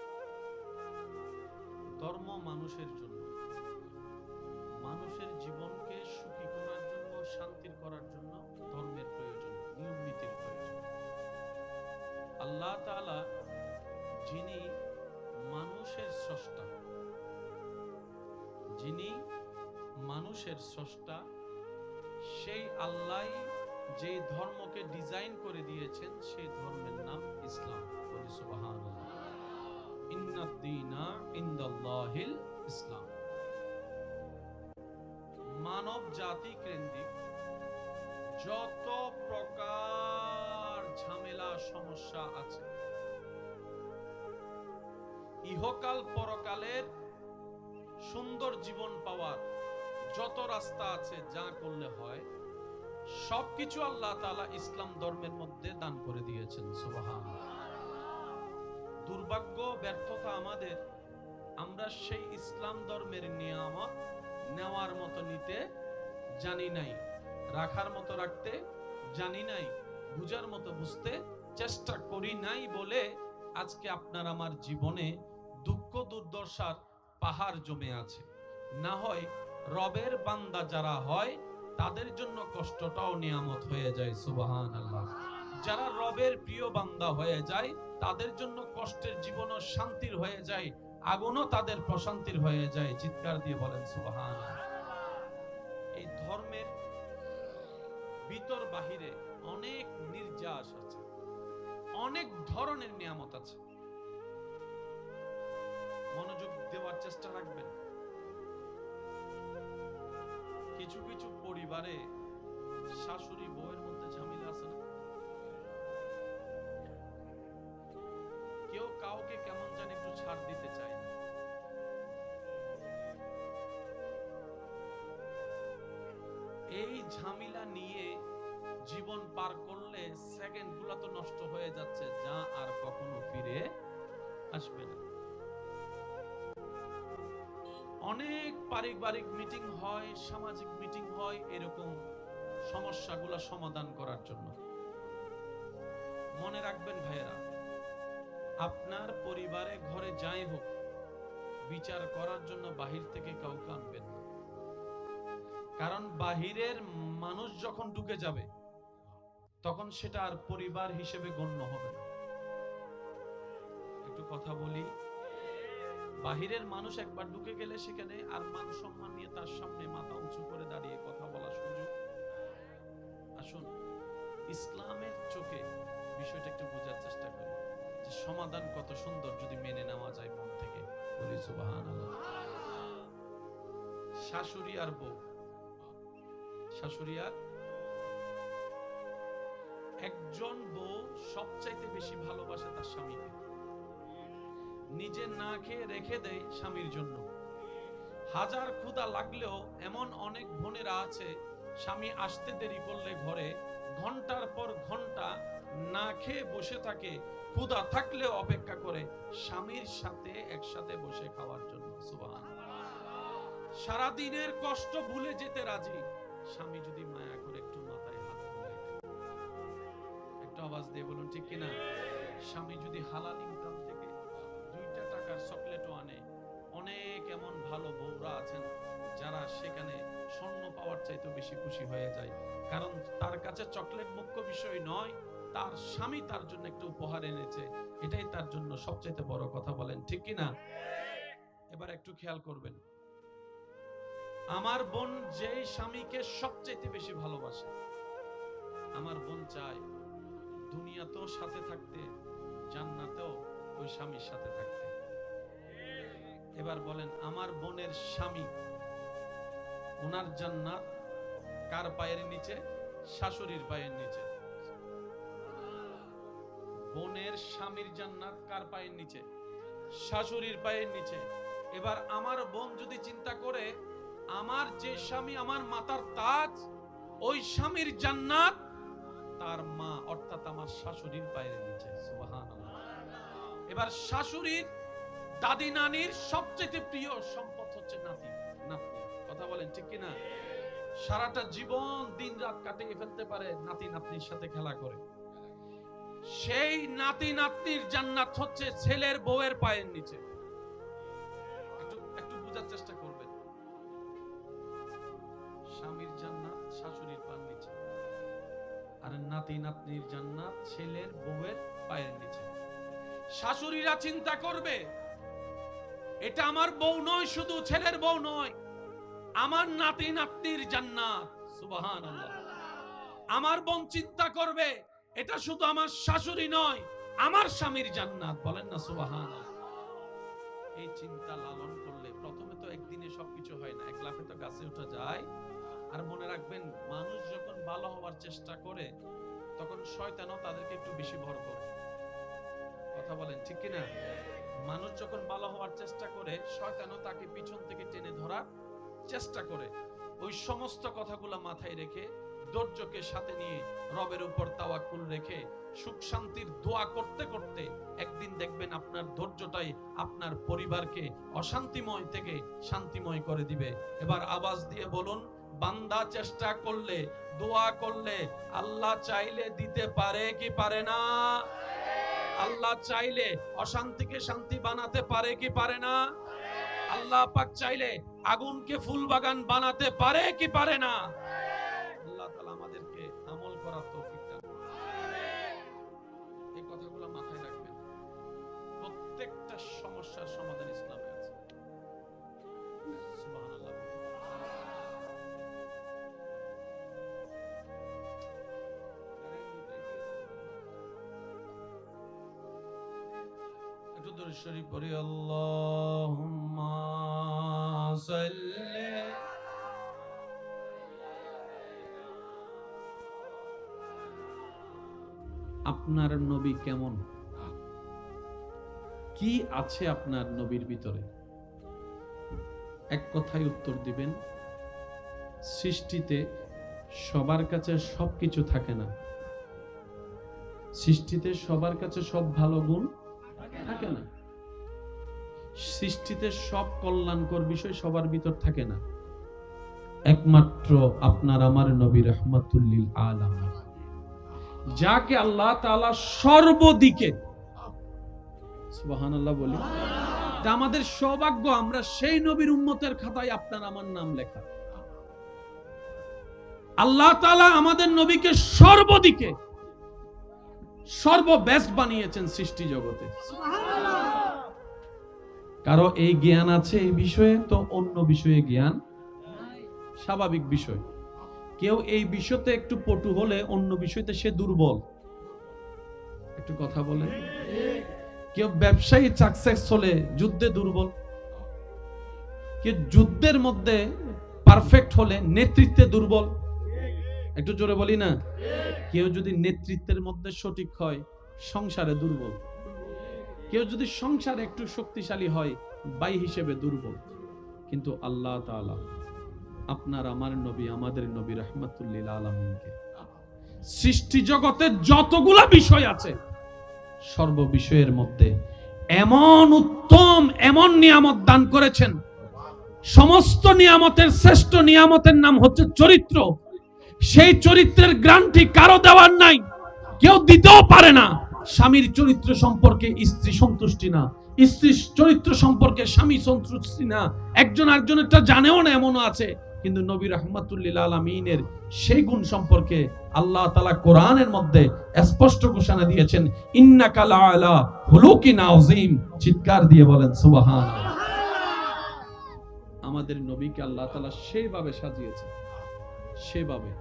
ধর্ম মানুষের জন্য, মানুষের জীবনকে সুখী করার জন্য, শান্তির করার জন্য ধর্মের প্রয়োজন, নিয়ম নীতির প্রয়োজন। আল্লাহ তাআলা যিনি মানুষের স্রষ্টা, যিনি মানুষের স্রষ্টা, সেই আল্লাহ যে ধর্মকে ডিজাইন করে দিয়েছেন সেই ধর্মের নাম ইসলাম। বলি সুবহানাল্লাহ। ইন্নাদ-দীনা ইনদাল্লাহিল ইসলাম। মানব জাতি কেন্দ্রিক যত প্রকার ঝামেলা সমস্যা আছে, ইহকাল পরকালের সুন্দর জীবন পাওয়ার যত রাস্তা আছে, যা করলে হয় সবকিছু আল্লাহ তাআলা ইসলাম ধর্মের মধ্যে দান করে দিয়েছেন। সুবহানাল্লাহ। দুর্ভাগ্য, ব্যর্থতা আমাদের, আমরা সেই ইসলাম ধর্মের নিয়ামত নেওয়ার মতো নিতে জানি নাই, রাখার মতো রাখতে জানি নাই, বুঝার মতো বুঝতে চেষ্টা করি নাই বলে আজকে আপনার আমার জীবনে দুঃখ দুর্দশার পাহাড় জমে আছে। না হয় রবের বান্দা যারা হয় তাদের জন্য কষ্টটাও নিয়ামত হয়ে যায়। সুবহানাল্লাহ। যারা রবের প্রিয় বান্দা হয়ে যায় তাদের জন্য কষ্টের জীবনও শান্তির হয়ে যায়, আগুনও তাদের প্রশান্তির হয়ে যায়। চিৎকার দিয়ে বলেন সুবহানাল্লাহ। এই ধর্মের ভিতর বাহিরে অনেক নির্যাস আছে, অনেক ধরনের নিয়ামত আছে। মনোযোগ দেওয়ার চেষ্টা রাখবেন। কিছু কিছু পরিবারে শাশুড়ি বউয়ের মধ্যে ঝামেলা আছে না? কেউ কাউকে কেমন জানি একটু ছাড় দিতে চায় না। এই ঝামেলা নিয়ে জীবন পার করলে সেকেন্ড গুলা তো নষ্ট হয়ে যাচ্ছে, যা আর কখনো ফিরে আসবে না। অনেক পারিবারিক মিটিং হয়, সামাজিক মিটিং হয় এরকম সমস্যাগুলা সমাধান করার জন্য। মনে রাখবেন ভাইয়েরা, আপনার পরিবারে ঘরে যাই হোক, বিচার করার জন্য বাহির থেকে কাউকে আনবেন না। কারণ বাহিরের মানুষ যখন ঢুকে যাবে তখন সেটা আর পরিবার হিসেবে গণ্য হবে না। একটু কথা বলি, বাহিরের মানুষ একবার ঢুকে গেলে সেখানে আর মান সম্মান নিয়ে তার সামনে মাথা উঁচু করে দাঁড়িয়ে কথা বলার সুযোগ। আসুন, ইসলামের চোখে বিষয়টা একটু বোঝার চেষ্টা করি যে সমাধান কত সুন্দর যদি মেনে নেওয়া যায় মন থেকে। বলি সুবহানাল্লাহ। শাশুড়ি আর বউ, শাশুড়ি আর একজন বউ সবচাইতে বেশি ভালোবাসে তার স্বামীকে, নিজে না খেয়ে রেখে দেয় স্বামীর জন্য। হাজার ক্ষুধা লাগলেও এমন অনেক বোনেরা আছে, স্বামী আসতে দেরি করলে ঘরে ঘন্টার পর ঘন্টা না খেয়ে বসে থাকে, ক্ষুধা থাকলেও অপেক্ষা করে স্বামীর সাথে একসাথে বসে খাওয়ার জন্য। সুবহানাল্লাহ। সারাদিনের কষ্ট ভুলে যেতে রাজি, স্বামী যদি মায়া করে একটু মাথায় হাত বুলায় দেয়। একটু আওয়াজ দিয়ে বলুন ঠিক কিনা? স্বামী যদি হালাল ইনকাম থেকে 2টা টাকার চকলেটও আনে, অনেক এমন ভালো বউরা আছেন যারা সেখানে স্বর্ণ পাওয়ার চাইতে বেশি খুশি হয়ে যায়। কারণ তার কাছে চকলেট মুখ্য বিষয় নয়, তার স্বামী তার জন্য একটা উপহার এনেছে, এটাই তার জন্য সবচাইতে বড় কথা। বলেন ঠিক কিনা? এবার একটু খেয়াল করবেন, আমার বোন যেই স্বামীকে সবচাইতে বেশি ভালোবাসে, আমার বোন চায় দুনিয়াতেও সাথে থাকতে, জান্নাতেও ওই স্বামীর সাথে থাকতে। এবার বলেন, আমার বোনের স্বামী, ওনার জান্নাত কার পায়ের নিচে? শাশুড়ির পায়ের নিচে। বোনের স্বামীর জান্নাত কার পায়ের নিচে? শাশুড়ির পায়ের নিচে। এবার আমার বোন যদি চিন্তা করে, আমার যে স্বামী আমার মাতার তাজ, ওই স্বামীর জান্নাত তার মা অর্থাৎ আমার শাশুড়ির পায়ের নিচে। সুবহানাল্লাহ। এবার শাশুড়ির দাদি নানির সবচেয়ে প্রিয় সম্পদ হচ্ছে নাতি নাতনি। কথা বলেন ঠিক কিনা? সারাটা জীবন দিন রাত কাটিয়ে ফেলতে পারে নাতি নাতনির সাথে খেলা করে। সেই নাতি নাতনির জান্নাত হচ্ছে ছেলের বউয়ের পায়ের নিচে। একটু বোঝার চেষ্টা করবেন। স্বামীর জান্নাত শাশুড়ির পায়ের নিচে, আর নাতি নাতনির জান্নাত ছেলের বউয়ের পায়ের নিচে। শাশুড়িরা চিন্তা করবে, এটা আমার বউ নয়, শুধু ছেলের বউ নয়, আমার নাতি নাতনির জান্নাত। সুবহানাল্লাহ। আমার বোন চিন্তা করবে, এটা শুধু আমার শাশুড়ি নয়, আমার স্বামীর জান্নাত। বলেন না সুবহানাল্লাহ। এই চিন্তা লালন করলে প্রথমে তো একদিনে সবকিছু হয় না, এক লাফে তো গাছে উঠা যায়। আর মনে রাখবেন, মানুষ যখন ভালো হওয়ার চেষ্টা করে তখন শয়তানও তাদেরকে একটু বেশি ভর করে। কথা বলেন ঠিক কিনা? মানুষ যখন ভালো হওয়ার চেষ্টা করে শয়তানও তাকে পিছন থেকে টেনে ধরার চেষ্টা করে। ওই সমস্ত কথাগুলো মাথায় রেখে, ধৈর্যকে সাথে নিয়ে, রবের উপর তাওয়াক্কুল রেখে, সুখ শান্তির দোয়া করতে করতে একদিন দেখবেন আপনার ধৈর্যটাই আপনার পরিবারকে অশান্তিময় থেকে শান্তিময় করে দিবে। এবার আওয়াজ দিয়ে বলুন, বান্দা চেষ্টা করলে, দোয়া করলে আল্লাহ চাইলে দিতে পারে কি পারে না? আল্লাহ চাইলে অশান্তিকে শান্তি বানাতে পারে কি পারে না? আল্লাহ পাক চাইলে আগুনকে ফুল বাগান বানাতে পারে কি পারে না? আল্লাহ তাআলা আমাদেরকে আমল করার তৌফিক দান করুন। এই কথাগুলো মাথায় রাখবেন। প্রত্যেকটা সমস্যার সমাধান ইসলামে আছে। সুবহানাল্লাহ। একটু দরুদ শরীফ পড়ি। আল্লাহুম্মা সাল্লি। আপনার নবী কেমন? কি আছে আপনার নবীর ভিতরে? এক কথায় উত্তর দিবেন, সৃষ্টিতে সবার কাছে সবকিছু থাকে না। সৃষ্টিতে সবার কাছে সব ভালো গুণ থাকে না। সৃষ্টিতে সব কল্যাণকর বিষয় সবার ভিতর থাকে না। একমাত্র আপনার আমার নবী রাহমাতুল লিল আলামিন, যাকে আল্লাহ তাআলা সর্বদিকে, সুবহানাল্লাহ বলি, এটা আমাদের সৌভাগ্য, আমরা সেই নবীর উম্মতের খাতায় আপনার আমার নাম লেখা। আল্লাহ তাআলা আমাদের নবীকে সর্বদিকে সর্ববেস্ট বানিয়েছেন সৃষ্টি জগতে। কারো এই জ্ঞান আছে এই বিষয়ে, তো অন্য বিষয়ে জ্ঞান স্বাভাবিক বিষয়। কেউ এই বিষয়তে একটু পটু হলে অন্য বিষয়তে সে দুর্বল। একটু কথা বলেন। কেউ ব্যবসায়ী সাকসেস হলে যুদ্ধে দুর্বল। কেউ যুদ্ধের মধ্যে পারফেক্ট হলে নেতৃত্বে দুর্বল। একটু জোরে বলি না? কেউ যদি নেতৃত্বের মধ্যে সঠিক হয় সংসারে দুর্বল। কেউ যদি সংসারে একটু শক্তিশালী হয় ভাই হিসেবে দুর্বল। কিন্তু আল্লাহ তাআলা আপনার আমার নবী, আমাদের নবী রাহমাতুল লিল আলামিনকে সৃষ্টি জগতে যতগুলা বিষয় আছে সর্ব বিষয়ের মধ্যে এমন উত্তম, এমন নিয়ামত দান করেছেন। সমস্ত নিয়ামতের শ্রেষ্ঠ নিয়ামতের নাম হচ্ছে চরিত্র। সেই চরিত্রের গ্যারান্টি কারো দেওয়ার নাই, কেউ দিতেও পারে না। স্বামীর চরিত্র সম্পর্কে স্ত্রী সন্তুষ্টি না, স্ত্রীর চরিত্র সম্পর্কে স্বামী সন্তুষ্টি না, একজন আরেকজনেরটা জানেও না, এমনও আছে। কিন্তু নবী রাহমাতুল লিল আলামিনের সেই গুণ সম্পর্কে আল্লাহ তাআলা কোরআনের মধ্যে স্পষ্ট ঘোষণা দিয়েছেন, ইন্নাকা লাআলা খুলুকিন আযীম। চিৎকার দিয়ে বলেন সুবহানাল্লাহ। আমাদের নবীকে আল্লাহ তাআলা সেইভাবে সাজিয়েছেন, সেভাবে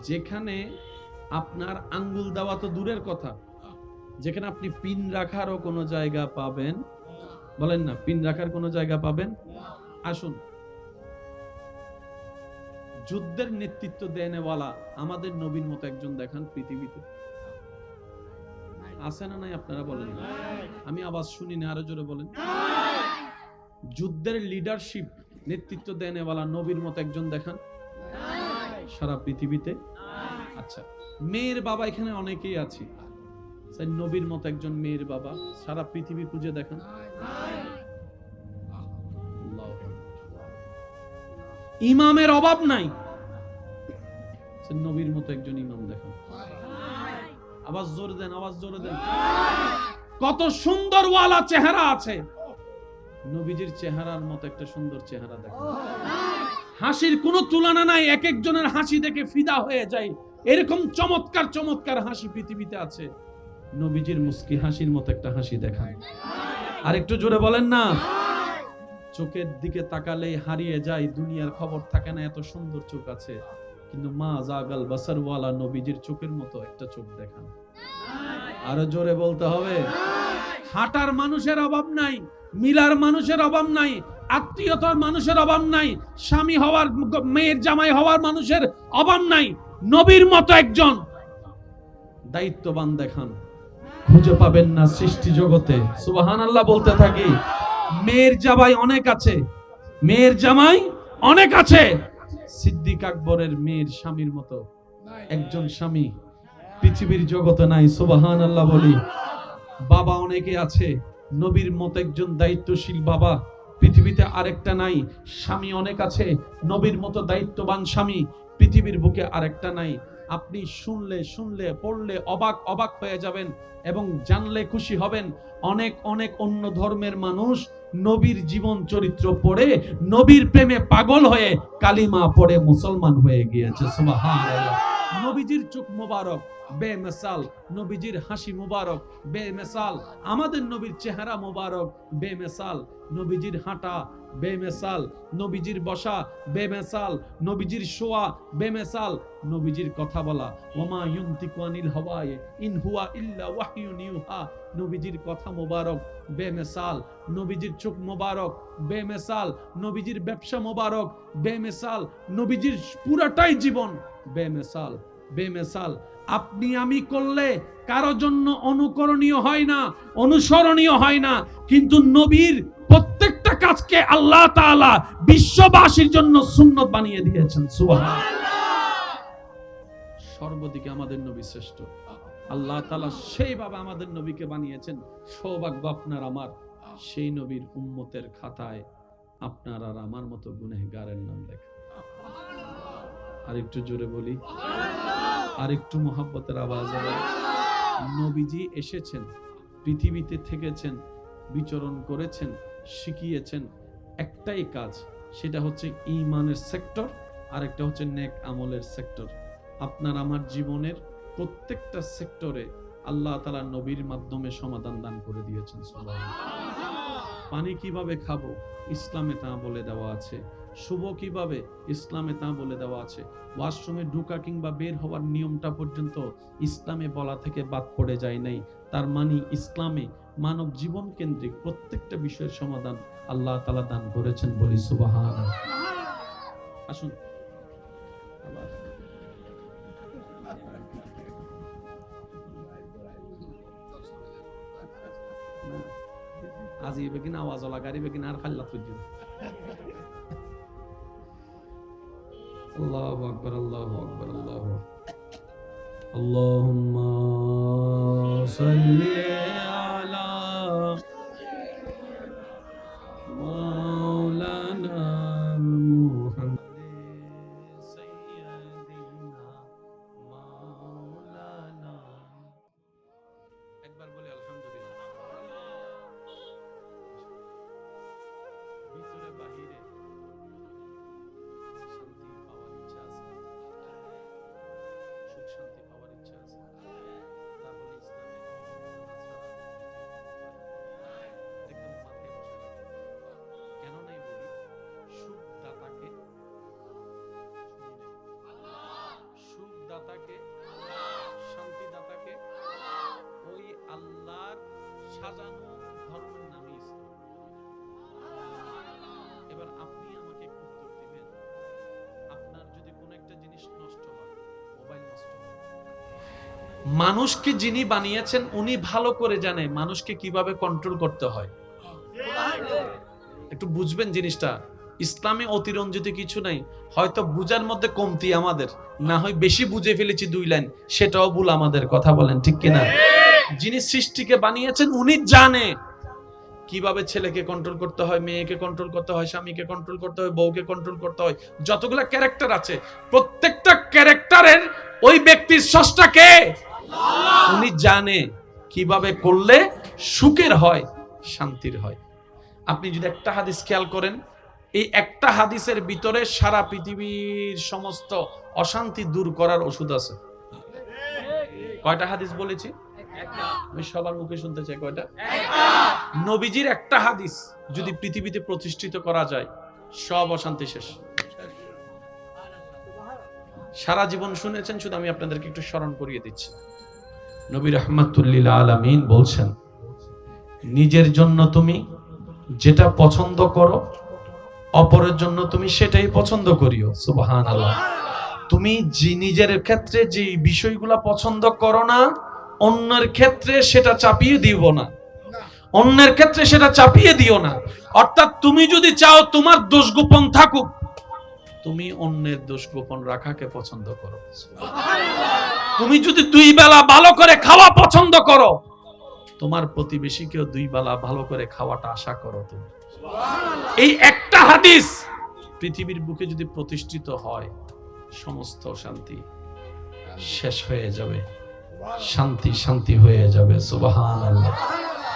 যেখানে আপনার আঙ্গুল দেওয়া তো দূরের কথা, যেখানে আপনি পিন রাখারও কোনো জায়গা পাবেন, বলেন না, পিন রাখার কোনো জায়গা পাবেন? আসুন, যুদ্ধের নেতৃত্ব দেনেওয়ালা আমাদের নবীর মতো একজন দেখান পৃথিবীতে। আছে না নাই? আপনারা বলেন। আমি আওয়াজ শুনি না, আরো জোরে বলেন। যুদ্ধের লিডারশিপ, নেতৃত্ব দেনেওয়ালা নবীর মতো একজন দেখান সারা পৃথিবীতে। আচ্ছা, মেয়ের বাবা এখানে অনেকেই আছে, নবীর মতো একজন মেয়ের বাবা সারা পৃথিবী খুঁজে দেখান। ইমামের অভাব নাই, নবীর মতো একজন ইমাম দেখান। আওয়াজ জোরে দেন, আওয়াজ জোরে দেন। কত সুন্দর ওয়ালা চেহারা আছে, নবীজির চেহারার মতো একটা সুন্দর চেহারা দেখান। হাসির কোনো তুলনা নাই, এক একজনের হাসি দেখে ফিদা হয়ে যায়। এরকম চমৎকার চমৎকার হাসি পৃথিবীতে আছে, নবীজির মুস্কি হাসির মতো একটা হাসি দেখান। আর একটু জোরে বলেন না। চোখের দিকে তাকালেই হারিয়ে যায়, দুনিয়ার খবর থাকে না, এত সুন্দর চোখ আছে। কিন্তু মা জাগাল বাসারওয়ালা নবীজির চোখের মতো একটা চোখ দেখান। আরো জোরে বলতে হবে। হাঁটার মানুষের অভাব নাই, মিলার মানুষের অভাব নাই, আত্মীয়তার মানুষের অভাব নাই, স্বামী হওয়ার মেয়ের জামাই হওয়ার মানুষের অভাব নাই। নবীর মতো একজন দায়িত্ববান দেখান, খুঁজে পাবেন না সৃষ্টি জগতে। সুবহানাল্লাহ বলতে থাকি। মেয়ের জামাই অনেক আছে, মেয়ের জামাই অনেক আছে, সিদ্দিক আকবরের মেয়ের স্বামীর মতো একজন স্বামী পৃথিবীর জগতে নাই। সুবহানাল্লাহ বলি। বাবা অনেকে আছে, নবীর মতো একজন দায়িত্বশীল বাবা পৃথিবীতে আরেকটা নাই। স্বামী অনেক আছে, নবীর মতো দায়িত্ববান স্বামী পৃথিবীর বুকে আরেকটা নাই। আপনি শুনলে শুনলে পড়লে অবাক অবাক হয়ে যাবেন এবং জানলে খুশি হবেন। অনেক অনেক অন্য ধর্মের মানুষ নবীর জীবন চরিত্র পড়ে নবীর প্রেমে পাগল হয়ে কালিমা পড়ে মুসলমান হয়ে গিয়েছে। সুবহানাল্লাহ। নবীজির চোখ মোবারক বেমিসাল, নবীজির হাসি মোবারক বেমিসাল, আমাদের নবীর চেহারা মোবারক বেমিসাল, নবীজির হাঁটা বেমিসাল, নবীজির বসা বেমিসাল, নবীজির শোয়া বেমিসাল, নবীজির কথা বলা ওমা ইউনতিকু আনিল হাওয়া ইন হুয়া ইল্লা ওয়াহয়ুন ইউহা, নবীজির কথা মোবারক বেমিসাল, নবীজির চোখ মোবারক বেমিসাল, নবীজির ব্যবসা মোবারক বেমিসাল, নবীজির পুরাটাই জীবন বেমিসাল বেমিসাল। আপনি আমি করলে কারো জন্য অনুকরণীয় হয় না, অনুসরণীয় হয় না, কিন্তু নবীর প্রত্যেকটা কাজকে আল্লাহ তাআলা বিশ্ববাসীর জন্য সুন্নত বানিয়ে দিয়েছেন। সুবহানাল্লাহ। সর্বদিকে আমাদের নবী শ্রেষ্ঠ। আল্লাহ তাআলা সেইভাবে আমাদের নবীকে বানিয়েছেন। সৌভাগ্য আপনার আমার, সেই নবীর উম্মতের খাতায় আপনার আর আমার মতো গুনাহগারের নাম লেখা। আর একটু জোরে বলি, আর একটু মহব্বতের আওয়াজ হবে। নবীজি এসেছেন, পৃথিবীতে থেকেছেন, বিচরণ করেছেন, শিখিয়েছেন একটাই কাজ, সেটা হচ্ছে ঈমানের সেক্টর, আর একটা হচ্ছে নেক আমলের সেক্টর। আপনার আমার জীবনের প্রত্যেকটা সেক্টরে আল্লাহ তাআলা নবীর মাধ্যমে সমাধান দান করে দিয়েছেন। সুবহানাল্লাহ। পানি কিভাবে খাবো ইসলামে তা বলে দেওয়া আছে। শুভ কিভাবে ইসলামে তা বলে দেওয়া আছে। ওয়াশরুমে ঢোকা কিংবা বের হওয়ার নিয়মটা পর্যন্ত ইসলামে বলা থেকে বাদ পড়ে যায় নাই। তার মানে ইসলামে মানব জীবন কেন্দ্রিক প্রত্যেকটা বিষয়ের সমাধান আল্লাহ তাআলা দান করেছেন। বলি সুবহানাল্লাহ। আসুন আবার আজি বেগিন আওয়াজ ওলা গাড়ি বেগিন আর খাল্লা তুই। আল্লাহু আকবার, আল্লাহু আকবার, আল্লাহু আল্লাহুম্মা সাল্লি আলা মাওলানা মুহাম্মাদ সাইয়্যিদিনা মাওলানা। একবার বলি আলহামদুলিল্লাহ। ভিতরে বাহিরে শান্তি পাওয়ার ইচ্ছা আছে, সুখ শান্তি পাওয়ার ইচ্ছা আছে, তাহলে ইসলামের একদম মাথায় বসে রাখে। কেন নাই বলি, সুখ দাতাকে, সুখ দাতাকে, শান্তি দাতাকে ওই আল্লাহর সাজানো ধর্মের নামে ইসলাম। এবার আপনি আমাকে একটু উত্তর দিবেন, আপনার যদি কোন একটা জিনিস নষ্ট হয়, মোবাইল নষ্ট হয়, মানুষকে যিনি বানিয়েছেন উনি ভালো করে জানে মানুষকে কিভাবে কন্ট্রোল করতে হয়। একটু বুঝবেন জিনিসটা। ইসলামে অতিরঞ্জিত কিছু নাই। হয়তো বুঝার মধ্যে কমতি আমাদের, না হয় বেশি বুঝে ফেলেছি 2 লাইন, সেটাও ভুল আমাদের। কথা বলেন ঠিক কিনা? যিনি সৃষ্টিকে বানিয়েছেন উনি জানে কিভাবে ছেলেকে কন্ট্রোল করতে হয়, মেয়েকে কন্ট্রোল করতে হয়, স্বামীকে কন্ট্রোল করতে হয়, বউকে কন্ট্রোল করতে হয়, যতগুলা ক্যারেক্টার আছে প্রত্যেকটা ক্যারেক্টারের ওই ব্যক্তির স্রষ্টা কে? উনি জানে কিভাবে করলে সুখের হয়, শান্তির হয়। আপনি যদি একটা হাদিস খেয়াল করেন, এই একটা হাদিসের ভিতরে সারা পৃথিবীর সমস্ত অশান্তি দূর করার ওষুধ আছে। কয়টা হাদিস বলেছি? আমি সবার মুখে শুনতে চাই, কয়টা? নবীজির একটা হাদিস যদি পৃথিবীতে প্রতিষ্ঠিত করা যায়, সব অশান্তি শেষ। সারা জীবন শুনেছেন, শুধু আমি আপনাদেরকে একটু স্মরণ করিয়ে দিচ্ছি। নবী রাহমাতুল লিল আলামিন বলছেন, নিজের জন্য তুমি যেটা পছন্দ করো, অপরের জন্য তুমি সেটাই পছন্দ করিও। সুবহানাল্লাহ। তুমি নিজের ক্ষেত্রে যে বিষয়গুলো পছন্দ করো না, অন্যের ক্ষেত্রে সেটা চাপিয়ে দিও না, অন্যের ক্ষেত্রে সেটা চাপিয়ে দিও না। অর্থাৎ তুমি যদি চাও তোমার দোষ গোপন থাকুক, তুমি অন্যের দোষ গোপন রাখাকে পছন্দ করো। তুমি যদি 2 বেলা ভালো করে খাওয়া পছন্দ করো, তোমার প্রতিবেশীকেও 2 বেলা ভালো করে খাওয়াটা আশা করো তুমি। এই একটা হাদিস পৃথিবীর বুকে যদি প্রতিষ্ঠিত হয়, সমস্ত শান্তি শেষ হয়ে যাবে, শান্তি শান্তি হয়ে যাবে। সুবহানাল্লাহ।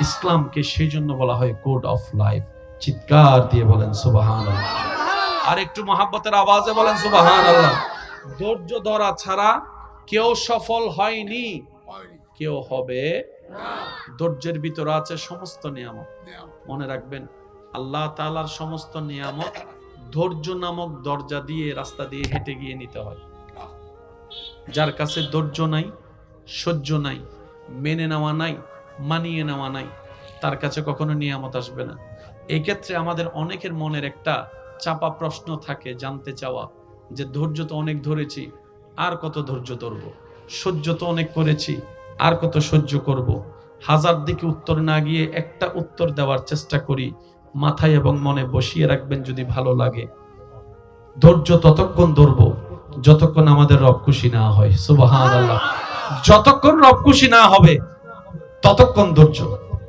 ইসলামকে সেই জন্য বলা হয় কোড অফ লাইফ। চিৎকার দিয়ে বলেন সুবহানাল্লাহ। আর একটু মহাব্বতের আওয়াজে বলেন সুবহানাল্লাহ। ধৈর্য ধরা ছাড়া কেউ সফল হয়নি, কেউ হবে না। ধৈর্যের ভিতরে আছে সমস্ত নিয়ামত। মনে রাখবেন, আল্লাহ তাআলার সমস্ত নিয়ামত ধৈর্য নামক দরজা দিয়ে, রাস্তা দিয়ে হেঁটে গিয়ে নিতে হয়। যার কাছে ধৈর্য নাই, সহ্য নাই, মেনে নেওয়া নাই, মানিয়ে নেওয়া নাই, তার কাছে কখনো নিয়ামত আসবে না। এই ক্ষেত্রে আমাদের অনেকের মনের একটা চাপা প্রশ্ন থাকে, জানতে চাওয়া, যে ধৈর্য তো অনেক ধরেছি, আর কত ধৈর্য ধরব? সহ্য তো অনেক করেছি, আর কত সহ্য করব? হাজার দিকে উত্তর না গিয়ে একটা উত্তর দেওয়ার চেষ্টা করি। মাথায় এবং মনে বসিয়ে রাখবেন, যদি ভালো লাগে, ধৈর্য ততক্ষণ ধরবো যতক্ষণ আমাদের রব খুশি না হয়। সুবহানাল্লাহ। যতক্ষণ রব খুশি না হবে ততক্ষণ ধৈর্য,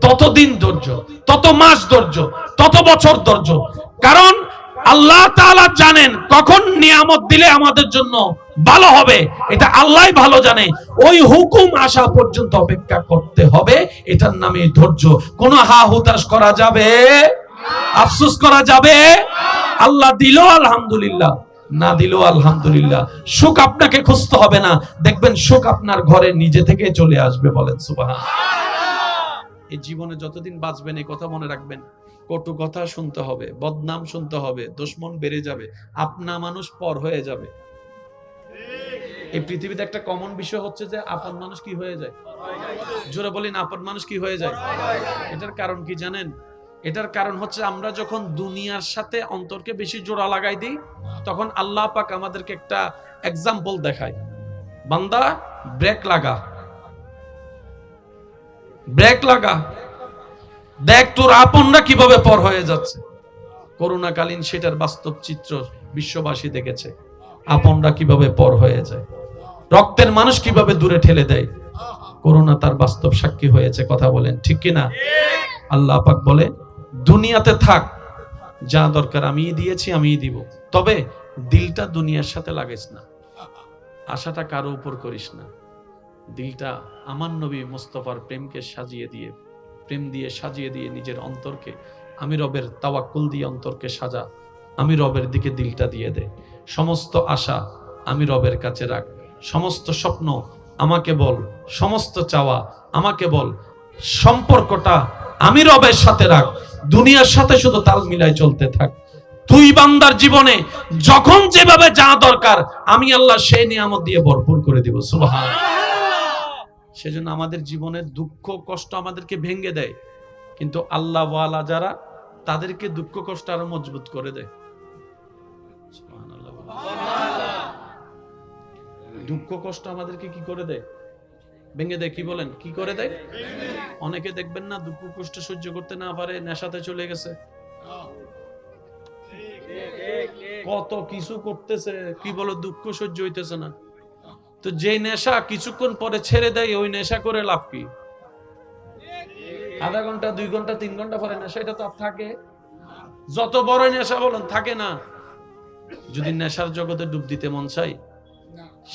ততদিন ধৈর্য, তত মাস ধৈর্য, তত বছর ধৈর্য। কারণ আল্লাহ তাআলা জানেন কখন নিয়ামত দিলে আমাদের জন্য ভালো হবে, এটা আল্লাহই ভালো জানে। ওই হুকুম আসা পর্যন্ত অপেক্ষা করতে হবে, এটার নামে ধৈর্য। কোনো হা হুতাশ করা যাবে, আফসোস করা যাবে? আল্লাহ দিল আলহামদুলিল্লাহ, না দিল আলহামদুলিল্লাহ। সুখ আপনাকে খুঁজতে হবে না, দেখবেন সুখ আপনার ঘরে নিজে থেকে চলে আসবে। বলেন সুবহানাল্লাহ। এই জীবনে যতদিন বাঁচবেন এই কথা মনে রাখবেন, কটু কথা শুনতে হবে, বদনাম শুনতে হবে, দুশমন বেড়ে যাবে, আপনা মানুষ পর হয়ে যাবে। এই পৃথিবীতে একটা কমন বিষয় হচ্ছে যে আপন মানুষ কি হয়ে যায়? জোরে বলেন, আপন মানুষ কি হয়ে যায়? এটার কারণ কি জানেন? এটার কারণ হচ্ছে আমরা যখন দুনিয়ার সাথে অন্তরকে বেশি জোড়া লাগাই দিই, তখন আল্লাহ পাক আমাদেরকে একটা এক্সাম্পল দেখায়, বান্দা ব্রেক লাগা, ব্রেক লাগা, দেখ তোর আপনরা কিভাবে পর হয়ে যাচ্ছে। করোনাকালীন সেটার বাস্তব চিত্র বিশ্ববাসী দেখেছে, আপনরা কিভাবে পর হয়ে যায়, রক্তের মানুষ কিভাবে দূরে ঠেলে দেয়। করোনা তার বাস্তব সাক্ষী হয়েছে। কথা বলেন ঠিক কিনা? আল্লাহ পাক বলে, দুনিয়াতে থাক, যা দরকার আমিই দিয়েছি, আমিই দিব, তবে দিলটা দুনিয়ার সাথে লাগাইস না, আশাটা কারো উপর করিস না। দিলটা আমার নবী মুস্তাফার প্রেমকে সাজিয়ে দিয়ে, প্রেম দিয়ে সাজিয়ে দিয়ে নিজের অন্তরকে, আমি রবের তাওয়াক্কুল দিয়ে অন্তরকে সাজা, আমি রবের দিকে দিলটা দিয়ে দে। সমস্ত আশা আমি রবের কাছে রাখ, সমস্ত স্বপ্ন আমাকে বল, সমস্ত চাওয়া আমাকে বল, সম্পর্কটা আমি রবের সাথে রাখ, দুনিয়ার সাথে শুধু তাল মিলাই চলতে থাক। তুই বান্দার জীবনে যখন যেভাবে যা দরকার, আমি আল্লাহ সেই নিয়ামত দিয়ে ভরপুর করে দিব। সুবহানাল্লাহ। সেজন্য আমাদের জীবনের দুঃখ কষ্ট আমাদেরকে ভেঙে দেয়, কিন্তু আল্লাহ ওয়ালা যারা, তাদেরকে দুঃখ কষ্ট আরো মজবুত করে দেয়। সুবহানাল্লাহ। দুঃখ কষ্ট আমাদেরকে কি করে দেয়? ভেঙে দেয়। কি বলেন, কি করে দেয়? অনেকে দেখবেন না, দুঃখ কষ্ট সহ্য করতে না পারে নেশাতে চলে গেছে, কত কিছু করতেছে, কি বলো, দুঃখ সহ্য হইতেছে না। তো যে নেশা কিছুক্ষণ পরে ছেড়ে দেয়, ওই নেশা করে লাভ কি? আধা ঘন্টা 2 ঘন্টা 3 ঘন্টা পরে নেশা, এটা তো আর থাকে? যত বড় নেশা বলেন থাকে না। যদি নেশার জগতে ডুব দিতে মন চাই,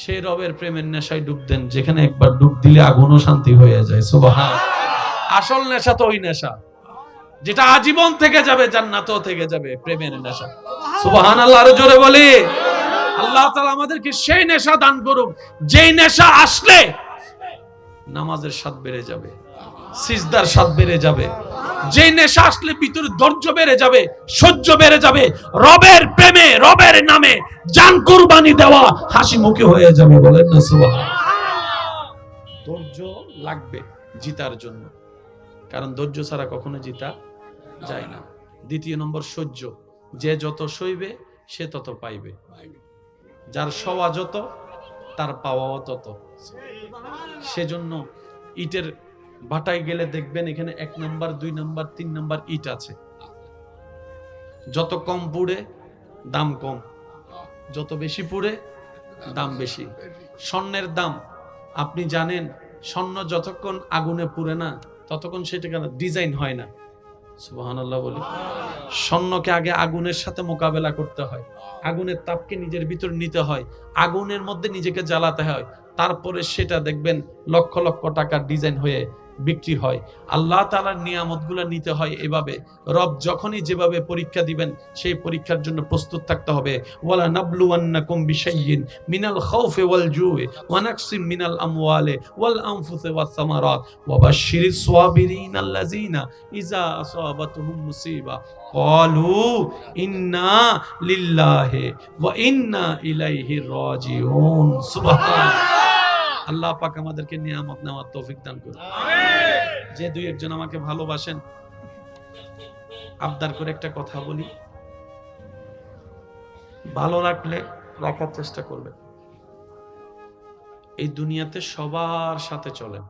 সেই রবের প্রেমের নেশায় ডুব দেন যেখানে একবার ডুব দিলে আগুনও শান্তি হয়ে যায়। সুবহান। আসল নেশা তো ওই নেশা যেটা আজীবন থেকে যাবে, জান্নাতও থেকে যাবে, প্রেমের নেশা। সুবহানাল্লাহ, আরো জোরে বলি। আল্লাহ তাআলা আমাদেরকে সেই নেশা দান করুক, যেই নেশা আসলে নামাজের স্বাদ বেড়ে যাবে, সিজদার স্বাদ বেড়ে যাবে, যেই নেশা আসলে ভিতরে ধৈর্য বেড়ে যাবে, সহ্য বেড়ে যাবে, রবের প্রেমে রবের নামে জান কুরবানি দেওয়া হাসি মুখে হয়ে যাবে। বলেন না সুবহানাল্লাহ। ধৈর্য লাগবে জিতার জন্য, কারণ ধৈর্য ছাড়া কখনো জিতা যায় না। দ্বিতীয় নম্বর সহ্য। যে যত সইবে সে তত পাইবে, যার সওয়া যত তার পাওয়াও তত। সেজন্য ইটের ভাটায় গেলে দেখবেন এখানে 1 নাম্বার 2 নাম্বার 3 নাম্বার ইট আছে। যত কম পুড়ে দাম কম, যত বেশি পুড়ে দাম বেশি। স্বর্ণের দাম আপনি জানেন, স্বর্ণ যতক্ষণ আগুনে পুড়ে না ততক্ষণ সেটা ডিজাইন হয় না। সুবহানাল্লাহ বলি। স্বর্ণকে আগে আগুনের সাথে মোকাবেলা করতে হয়, আগুনের তাপকে নিজের ভিতর নিতে হয়, আগুনের মধ্যে নিজেকে জ্বালাতে হয়, তারপরে সেটা দেখবেন লক্ষ লক্ষ টাকার ডিজাইন হয়ে বিক্রি হয়। আল্লাহ তাআলার নিয়ামতগুলো নিতে হয় এভাবে। রব যখনই যেভাবে পরীক্ষা দিবেন সেই পরীক্ষার জন্য প্রস্তুত থাকতে হবে। ওয়ালা নাবলুওয়ান্নাকুম বিশাইইন মিনাল খাউফি ওয়াল জুই ওয়া নাকসিম মিনাল আমওয়ালি ওয়াল আনফুসি ওয়াস সামারাত ওয়া বাশশিরিস সাবিরিন আল্লাযিনা ইযা আসাবাতুহুম মুসিবা ক্বালু ইন্না লিল্লাহি ওয়া ইন্না ইলাইহি রাজিউন। সুবহানাল্লাহ। আল্লাহ পাক আমাদেরকে নিয়ামত নেওয়ার তৌফিক দান করুন। আমিন। যে 2 একজন আমাকে ভালোবাসেন, আবদার করে একটা কথা বলি, ভালো রাখলে রাখার চেষ্টা করবেন। এই দুনিয়াতে সবার সাথে চলেন,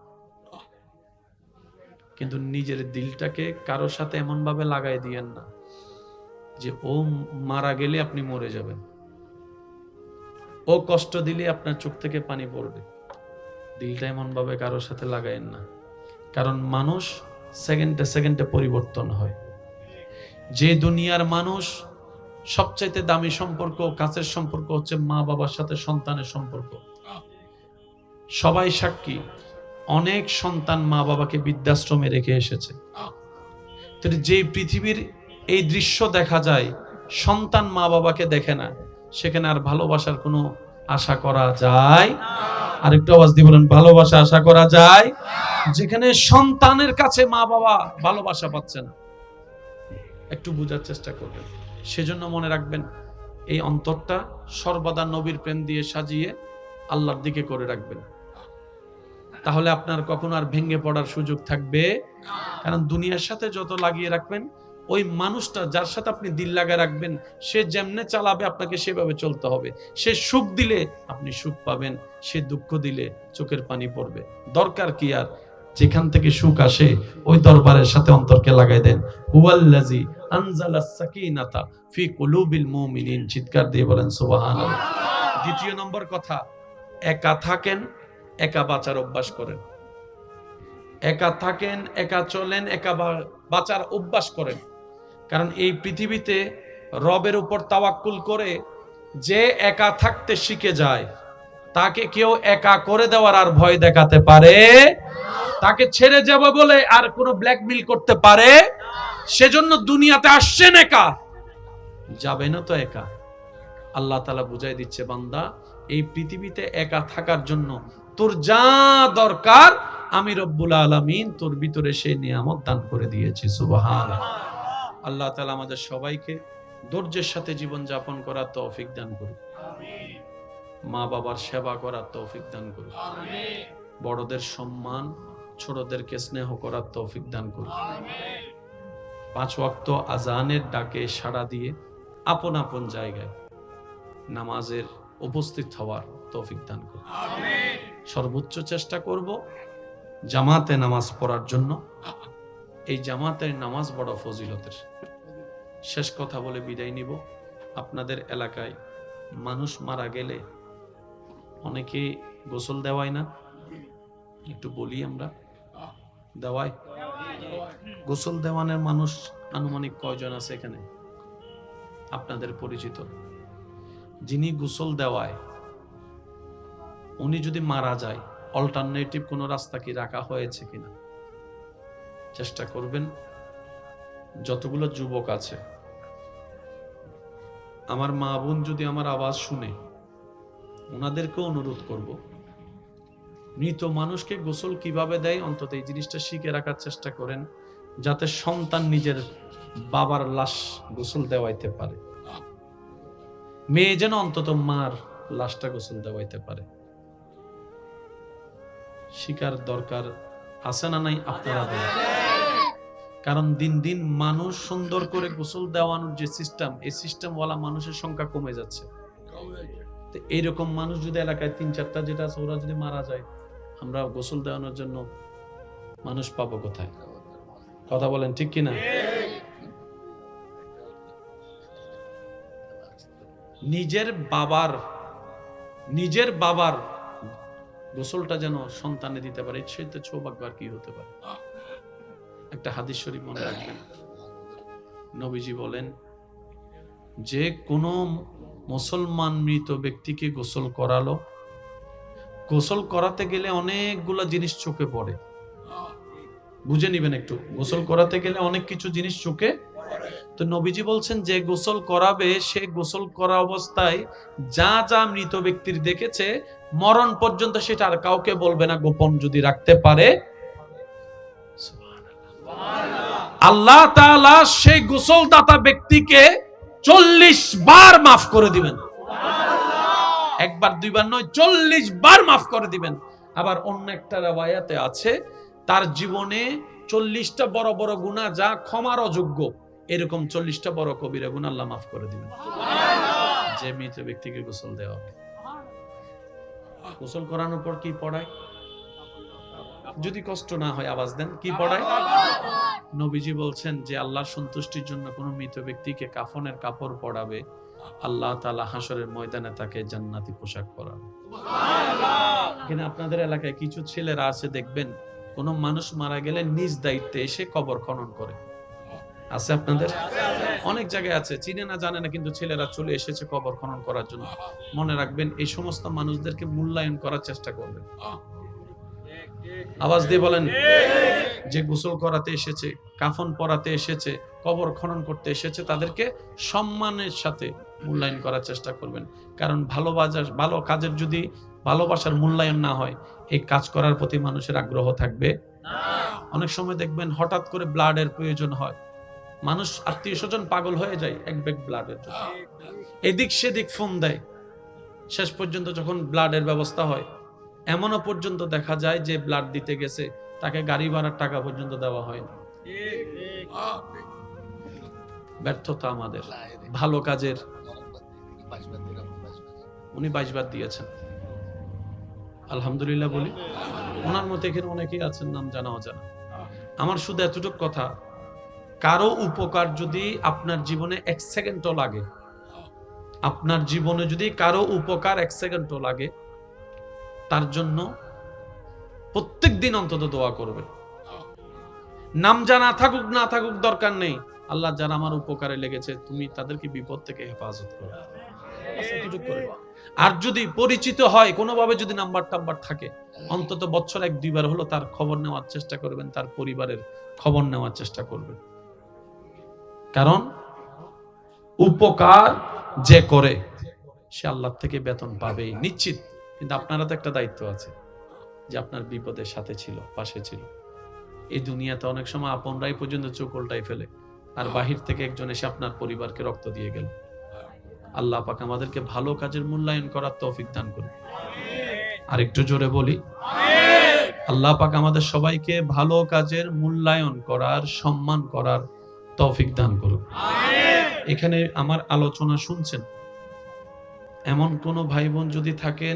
কিন্তু নিজের দিলটাকে কারোর সাথে এমন ভাবে লাগাই দিয়েন না যে ও মারা গেলে আপনি মরে যাবেন, ও কষ্ট দিলে আপনার চোখ থেকে পানি পড়বে। দিলটা এমন ভাবে কারোর সাথে লাগায়েন না, কারণ মানুষ সেকেন্ডে সেকেন্ডে পরিবর্তন হয়। যে দুনিয়ার মানুষ সবচাইতে দামি সম্পর্ক, কাছের সম্পর্ক হচ্ছে মা বাবার সাথে সন্তানের সম্পর্ক। সবাই সাক্ষী, অনেক সন্তান মা বাবাকে বৃদ্ধাশ্রমে রেখে এসেছে। যে পৃথিবীর এই দৃশ্য দেখা যায়, সন্তান মা বাবাকে দেখে না, সেখানে আর ভালোবাসার কোনো আশা করা যায়? আরেকটু আওয়াজ দিয়ে বলেন, ভালোবাসা আশা করা যায়? যেখানে সন্তানের কাছে মা বাবা ভালোবাসা পাচ্ছে না। একটু বোঝার চেষ্টা করবেন। সেজন্য মনে রাখবেন, এই অন্তরটা সর্বদা নবীর প্রেম দিয়ে সাজিয়ে আল্লাহর দিকে করে রাখবেন, তাহলে আপনার কখনো আর ভেঙে পড়ার সুযোগ থাকবে। কারণ দুনিয়ার সাথে যত লাগিয়ে রাখবেন, ওই মানুষটা যার সাথে আপনি দিল লাগায় রাখবেন, সে যেমনে চালাবে আপনাকে সেভাবে চলতে হবে। সে সুখ দিলে আপনি সুখ পাবেন, সে দুঃখ দিলে চোখের পানি পড়বে। দরকার কি আর, যেখান থেকে সুখ আসে ওই দরবারের সাথে অন্তরকে লাগাই দেন। হুয়াল্লাযী আনজালাস সাকিনাতা ফি কুলুবিল মুমিনিন। চিৎকার দিয়ে বলেন সুবহানাল্লাহ। দ্বিতীয় নম্বর কথা, একা থাকেন, একা বাঁচার অভ্যাস করেন। একা থাকেন, একা চলেন, একা বাঁচার অভ্যাস করেন। কারণ এই পৃথিবীতে রবের উপর তাওয়াক্কুল করে যে একা থাকতে শিখে যায়, তাকে কেউ একা করে দেওয়ার আর ভয় দেখাতে পারে? তাকে ছেড়ে যাবে বলে আর কোনো ব্ল্যাকমেইল করতে পারে? সেজন্য দুনিয়াতে আসছেন একা, যাবেনও তো একা। আল্লাহ তাআলা বুঝাই দিচ্ছে, বান্দা এই পৃথিবীতে একা থাকার জন্য তোর যা দরকার আমি রব্বুল আলামিন তোর ভিতরে সেই নিয়ামত দান করে দিয়েছি। সুবহানাল্লাহ। আল্লাহ তাআলা আমাদের সবাইকে ধৈর্যের সাথে জীবন যাপন করার তৌফিক দান করুন। আমিন। মা বাবার সেবা করার তৌফিক দান করুন। আমিন। বড়দের সম্মান, ছোটদেরকে স্নেহ করার তৌফিক দান করুন। আমিন। 5 ওয়াক্ত আজানের ডাকে সাড়া দিয়ে আপন আপন জায়গায় নামাজের উপস্থিত হওয়ার তৌফিক দান করুন। আমিন। সর্বোচ্চ চেষ্টা করব জামাতে নামাজ পড়ার জন্য। এই জামাতের নামাজ বড় ফজিলতের। শেষ কথা বলে বিদায় নিব। আপনাদের এলাকায় মানুষ মারা গেলে অনেকে গোসল দেওয়ায় না? একটু বলি, আমরা দেওয়াই। গোসল দেওয়ানের মানুষ আনুমানিক কয়জন আছে এখানে আপনাদের পরিচিত? যিনি গোসল দেওয়ায় উনি যদি মারা যায়, অল্টারনেটিভ কোন রাস্তা কি রাখা হয়েছে কিনা চেষ্টা করবেন। যতগুলো যুবক আছে, আমার মা বোন যদি আমার আওয়াজ শুনে, ওনাদেরকে অনুরোধ করব, মৃত মানুষকে গোসল কিভাবে দেয় অন্তত এই জিনিসটা শিখে রাখার চেষ্টা করেন, যাতে সন্তান নিজের বাবার লাশ গোসল দেওয়াইতে পারে, মেয়ে যেন অন্তত মার লাশটা গোসল দেওয়াইতে পারে। শিকার দরকার আছে না নাই আপনারা বলেন? কারণ দিন দিন মানুষ সুন্দর করে গোসল দেওয়ানোর যে সিস্টেম, এই সিস্টেম ওয়ালা মানুষের সংখ্যা কমে যাচ্ছে। তো এইরকম মানুষ যদি এলাকায় 3-4টা যেটা আছে ওরা যদি মারা যায়, আমরা গোসল দেওয়ানোর জন্য মানুষ পাবো কোথায়? কথা বলেন ঠিক কিনা? নিজের বাবার গোসলটা যেন সন্তানে দিতে পারে, সেটা সৌভাগ্য আর কি হতে পারে। একটা হাদিস শরীফ মনে রাখবেন, নবীজি বলেন যে কোন মুসলমান মৃত ব্যক্তিকে গোসল করালো, গোসল করাতে গেলে অনেকগুলা জিনিস চোখে পড়ে, বুঝে নিবেন একটু। গোসল করাতে গেলে অনেক কিছু জিনিস চোখে, তো নবীজি বলছেন যে গোসল করাবে সে গোসল করা অবস্থায় যা যা মৃত ব্যক্তির দেখেছে মরণ পর্যন্ত সেটা আর কাউকে বলবে না, গোপন যদি রাখতে পারে আল্লাহ তাআলা সেই গোসলদাতা ব্যক্তিকে 40 বার মাফ করে দিবেন। একবার দুইবার নয়, 40 বার মাফ করে দিবেন। আবার অন্য একটা riwayate আছে তার জীবনে 40টা বড় বড় গুনাহ যা ক্ষমার অযোগ্য, এরকম 40টা বড় কবিরা গুনাহ আল্লাহ মাফ করে দিবেন যে মৃত ব্যক্তিকে গোসল দেওয়া হবে। গোসল করানোর পর কি পড়ায়? যদি কষ্ট না হয় আওয়াজ দেন, কি পড়ায়? নবীজি বলছেন যে আল্লাহর সন্তুষ্টির জন্য কোন মৃত ব্যক্তিকে কাফনের কাপড় পরাবে, আল্লাহ তাআলা হাসরের ময়দানে তাকে জান্নাতি পোশাক পরাবে। কিন্তু আপনাদের এলাকায় কিছু ছেলেরা আছে, দেখবেন কোন মানুষ মারা গেলে নিজ দায়িত্বে এসে কবর খনন করে। আছে আপনাদের? অনেক জায়গায় আছে, চিনে না জানে না, কিন্তু ছেলেরা চলে এসেছে কবর খনন করার জন্য। মনে রাখবেন এই সমস্ত মানুষদেরকে মূল্যায়ন করার চেষ্টা করবেন। আওয়াজ দিয়ে বলেন, যে গোসল করাতে এসেছে, কাফন পরাতে এসেছে, কবর খনন করতে এসেছে, তাদেরকে সম্মানের সাথে মূল্যায়ন করার চেষ্টা করবেন। কারণ ভালো কাজের যদি ভালোবাসার মূল্যায়ন না হয়, এই কাজ করার প্রতি মানুষের আগ্রহ থাকবে না। অনেক সময় দেখবেন হঠাৎ করে ব্লাডের প্রয়োজন হয়, মানুষ আত্মীয় স্বজন পাগল হয়ে যায় এক ব্যাগ ব্লাডের জন্য, এদিক সেদিক ফোন দেয়। শেষ পর্যন্ত যখন ব্লাডের ব্যবস্থা হয়, এমনও পর্যন্ত দেখা যায় যে ব্লাড দিতে গেছে তাকে গাড়ি ভাড়ার টাকা পর্যন্ত দেওয়া হয় না। ব্যর্থতা আমাদের ভালো কাজের। উনি 22 বার দিয়েছেন, আলহামদুলিল্লাহ বলি। ওনার মতো এখানে অনেকেই আছেন, নাম জানা অজানা। আমার শুধু এতটুকু কথা, কারো উপকার যদি আপনার জীবনে 1 সেকেন্ডও লাগে, আপনার জীবনে যদি কারো উপকার 1 সেকেন্ডও লাগে, তার জন্য প্রত্যেক দিন অন্তত দোয়া করবেন। নাম জানা থাকুক না থাকুক দরকার নেই, আল্লাহ যারা আমার উপকারে লেগেছে তুমি তাদেরকে বিপদ থেকে হেফাজত করো। আর যদি পরিচিত হয় কোনোভাবে, যদি নাম্বার টাম্বার থাকে, অন্তত বছর 1-2 বার হলো তার খবর নেওয়ার চেষ্টা করবেন, তার পরিবারের খবর নেওয়ার চেষ্টা করবেন। কারণ উপকার যে করে সে আল্লাহ থেকে বেতন পাবেই নিশ্চিত। কিন্তু আপনারা তো একটা দায়িত্ব আছে যে আপনার বিপদের সাথে ছিল, পাশে ছিল। এই দুনিয়াতে অনেক সময় আপনরাই পর্যন্ত চোখ উল্টাই ফেলে, আর বাহির থেকে একজন এসে আপনার পরিবারকে রক্ত দিয়ে গেল। আল্লাহ পাক আমাদেরকে ভালো কাজের মূল্যায়ন করার তৌফিক দান করুন। আর একটু জোরে বলি, আল্লাহ পাক আমাদের সবাইকে ভালো কাজের মূল্যায়ন করার, সম্মান করার তৌফিক দান করুন। এখানে আমার আলোচনা শুনছেন এমন কোন ভাই বোন যদি থাকেন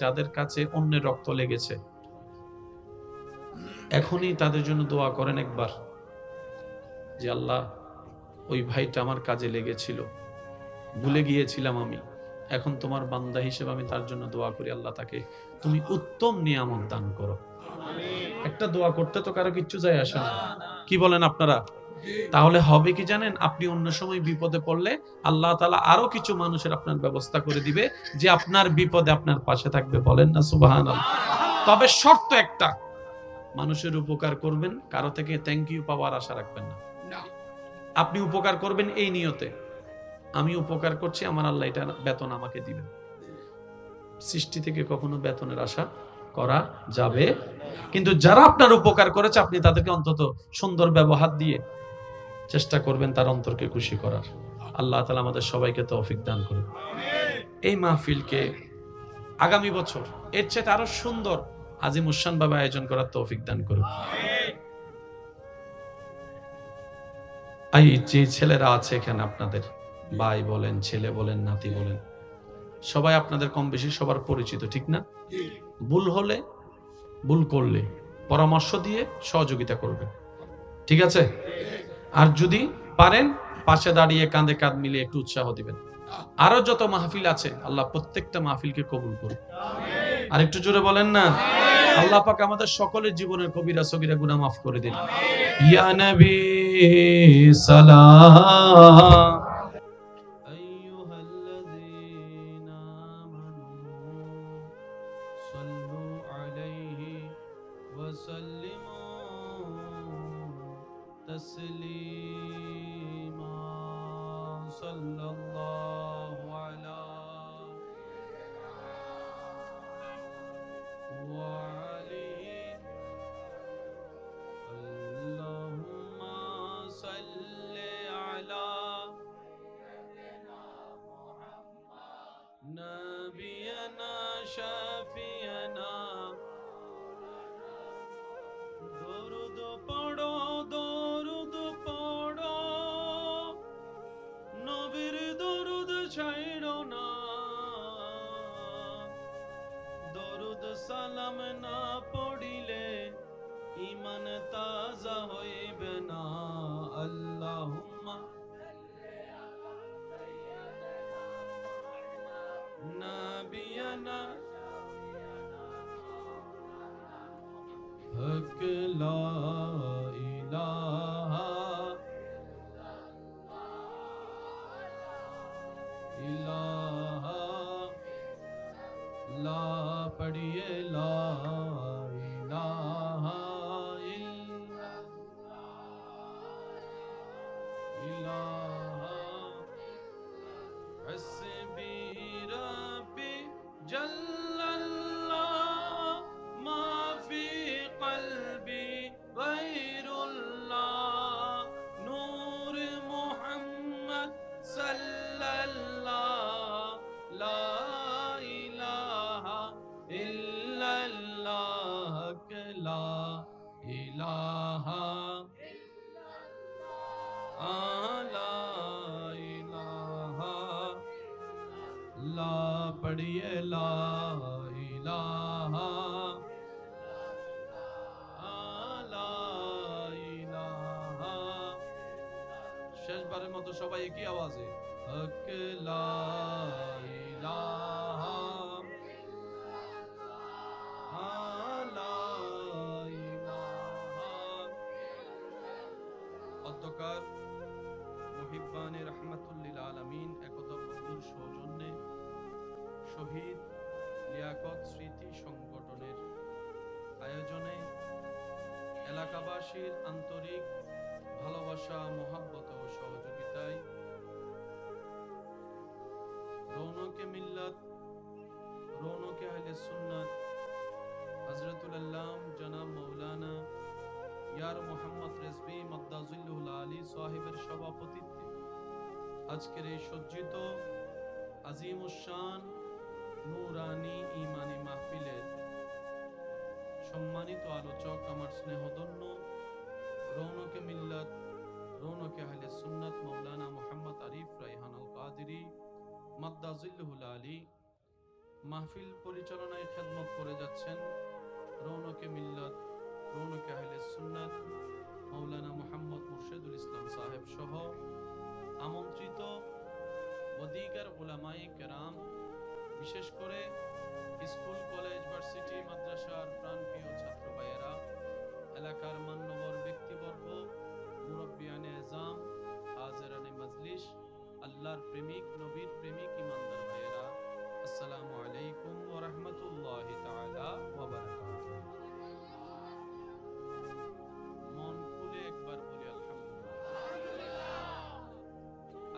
যাদের কাছে অন্যের রক্ত লেগেছে, এখনই তাদের জন্য দোয়া করেন একবার, যে আল্লাহ ওই ভাইটা আমার কাজে লেগেছিল, ভুলে গিয়েছিলাম আমি, এখন তোমার বান্দা হিসেবে আমি তার জন্য দোয়া করি, আল্লাহ তাকে তুমি উত্তম নিয়ামত দান করো। একটা দোয়া করতে তো কারো কিচ্ছু যায় আসে না, কি বলেন আপনারা? তাহলে হবে কি জানেন, আপনি অন্য সময় বিপদে পড়লে আল্লাহ তাআলা আরো কিছু মানুষের আপনার ব্যবস্থা করে দিবে যে আপনার বিপদে আপনার পাশে থাকবে। বলেন না সুবহানাল্লাহ। তবে শর্ত একটা, মানুষের উপকার করবেন, কারো থেকে থ্যাংক ইউ পাওয়ার আশা রাখবেন না। আপনি উপকার করবেন এই নিয়তে, আমি উপকার করছি, আমার আল্লাহ এটা বেতন আমাকে দিবেন। সৃষ্টি থেকে কখনো বেতনের আশা করা যাবে, কিন্তু যারা আপনার উপকার করেছে আপনি তাদেরকে অন্তত সুন্দর ব্যবহার দিয়ে চেষ্টা করবেন তার অন্তরকে খুশি করার। আল্লাহ তাআলা আমাদের সবাইকে তৌফিক দান করুন। এই মাহফিলকে আগামী বছর এর চেয়ে আরো সুন্দর আজিমুশান ভাবে আয়োজন করার তৌফিক দান করুন। এই যে ছেলেরা আছে এখানে, আপনাদের ভাই বলেন, ছেলে বলেন, নাতি বলেন, সবাই আপনাদের কম বেশি সবার পরিচিত, ঠিক না? ভুল হলে, ভুল করলে পরামর্শ দিয়ে সহযোগিতা করবেন, ঠিক আছে? আর যদি পারেন পাশে দাঁড়িয়ে কাঁধে কাঁধ মিলিয়ে একটু উৎসাহ দিবেন। আরো যত মাহফিল আছে আল্লাহ প্রত্যেকটা মাহফিলকে কবুল করুন। আর একটু জোরে বলেন না, আল্লাহ পাক আমাদের সকলের জীবনের কবিরা সগীরা গুনাহ মাফ করে দিন। ইয়া নবী সালাম, আইয়ুহাল্লাযীনা আমানু সাল্লু আলাইহি ওয়া সাল্লিমু তাসলিমা। সাল্লাল্লাহু আলা ওয়া আলিহি আল্লাহুম্মা সাল্লি আলা নাবিয়ানা শাফিয়ানা। দরুদ পড়ো, দরুদ পড়ো, নবীর দরুদ ছাইড়ো না। দরুদ সালাম না পড়িলে ঈমান তাজা হইবে না। আল্লাহুম্মা নাবিয়ানা হক লা ইলাহা ইলাহা লা পড়িয়ে লা ইলাহা ইলাহা হাসবি রাব্বি জাল্লাল্লাহ মা ফি কলবি গায়রুল্লাহ নূর মুহাম্মদ সাল্লাল্লাহ লা ইলাহা ইল্লাল্লাহ লা ইলাহা লা ইলাহা লা পড়িয়ে লা ইলাহা লা ইলাহা। শেষবারের মতো সবাই একই আওয়াজে হক লা ইলাহা লা ইলাহা। অধ্যকার মুহিব্বানে রাহমাতুল্লিল আলামিন একতা বন্ধুর সৌজন্যে শহীদ লিয়াকত স্মৃতি সংগঠনের আয়োজনে এলাকাবাসীর আন্তরিক ভালোবাসা, মোহাব্বত ও সহযোগিতায় রৌনকে মিল্লাত, রৌনকে আহলে সুন্নাত হযরতুল আল্লাম জনাব মাওলানা ইয়ার মোহাম্মদ রেজভী মাদ্দাজিল্লুহুল আলী সাহেবের সভাপতিত্বে আজকের এই সজ্জিত আজিমুশান নূরানী ঈমানী মাহফিলের সম্মানিত আলোচক, আমার স্নেহধন্য রৌনকে মিল্লাত, রৌনকে আহলে সুন্নাত মাওলানা মুহাম্মদ আরিফ রায়হান আল কাদেরী মাদ্দাজিল্লুহুল আলী, মাহফিল পরিচালনায় খেদমত করে যাচ্ছেন রৌনকে মিল্লাত, রৌনকে আহলে সুন্নাত মাওলানা মুহাম্মদ মুর্শিদুল ইসলাম সাহেব সহ আমন্ত্রিত ওদিগার উলামায়ে কেরাম, বিশেষ করে স্কুল, কলেজ, ভার্সিটি, মাদ্রাসার প্রাণপ্রিয় ছাত্র ভাইয়েরা, এলাকার মান্যবর ব্যক্তিবর্গ, মুরব্বিয়ানে এজাম, হাজিরানে মাজলিস, আল্লাহর প্রেমিক, নবীর প্রেমিক, ইমানদার ভাইয়েরা, আসসালামু আলাইকুম ওয়া রাহমাতুল্লাহি তাআলা ওয়া বারাকাতুহু। মন খুলে একবার বলি আলহামদুলিল্লাহ।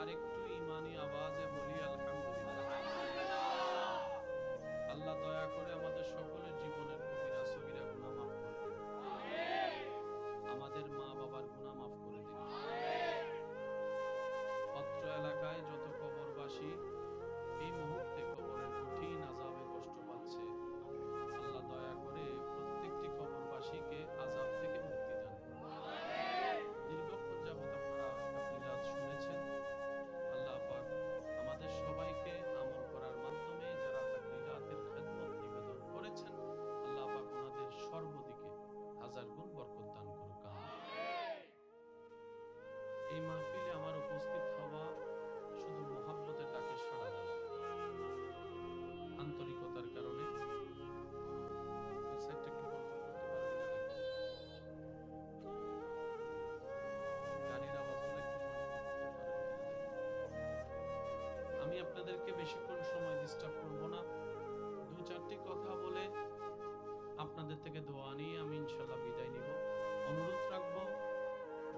আর একটু ঈমানি আওয়াজে বলি আলহামদুলিল্লাহ। আল্লাহ দয়া করে আমাদের সকলের জীবনের কবিরা সগীরা গুনাহ মাফ করে দিন। আমাদের মা বাবার গুনাহ মাফ করে দিন। অত্র এলাকায় যত কবরবাসী এই মুহূর্তে কবরের কঠিন আযাবে কষ্ট পাচ্ছে, আল্লাহ দয়া করে প্রত্যেকটি কবরবাসীকে আযাব থেকে মুক্তি দান করুন। দীর্ঘক্ষণ যাবত আপনারা তাকরীরাত শুনেছেন। আল্লাহ পাক আমাদের সবাইকে আমল করার মাধ্যমে যারা তাকরীরাতের খেদমত নিবেদন করেছেন, আল্লাহ পাক ওনাদের সর্বদিকে হাজার গুণ বরকত দান করুক। এই মাহফিলে আমার উপস্থিত হওয়া শুধু মুহাব্বতের ডাকে সাড়া দেওয়া, আন্তরিকতার কারণে। গাড়ির আওয়াজগুলো একটু কন্ট্রোল করতে পারেন কিনা? আমি আপনাদেরকে বেশিক্ষণ সময় ডিস্টার্ব করব না। দু চারটি কথা বলে আপনাদের থেকে দোয়া নিয়ে আমি ইনশাআল্লাহ বিদায় নিব। অনুরোধ রাখবো,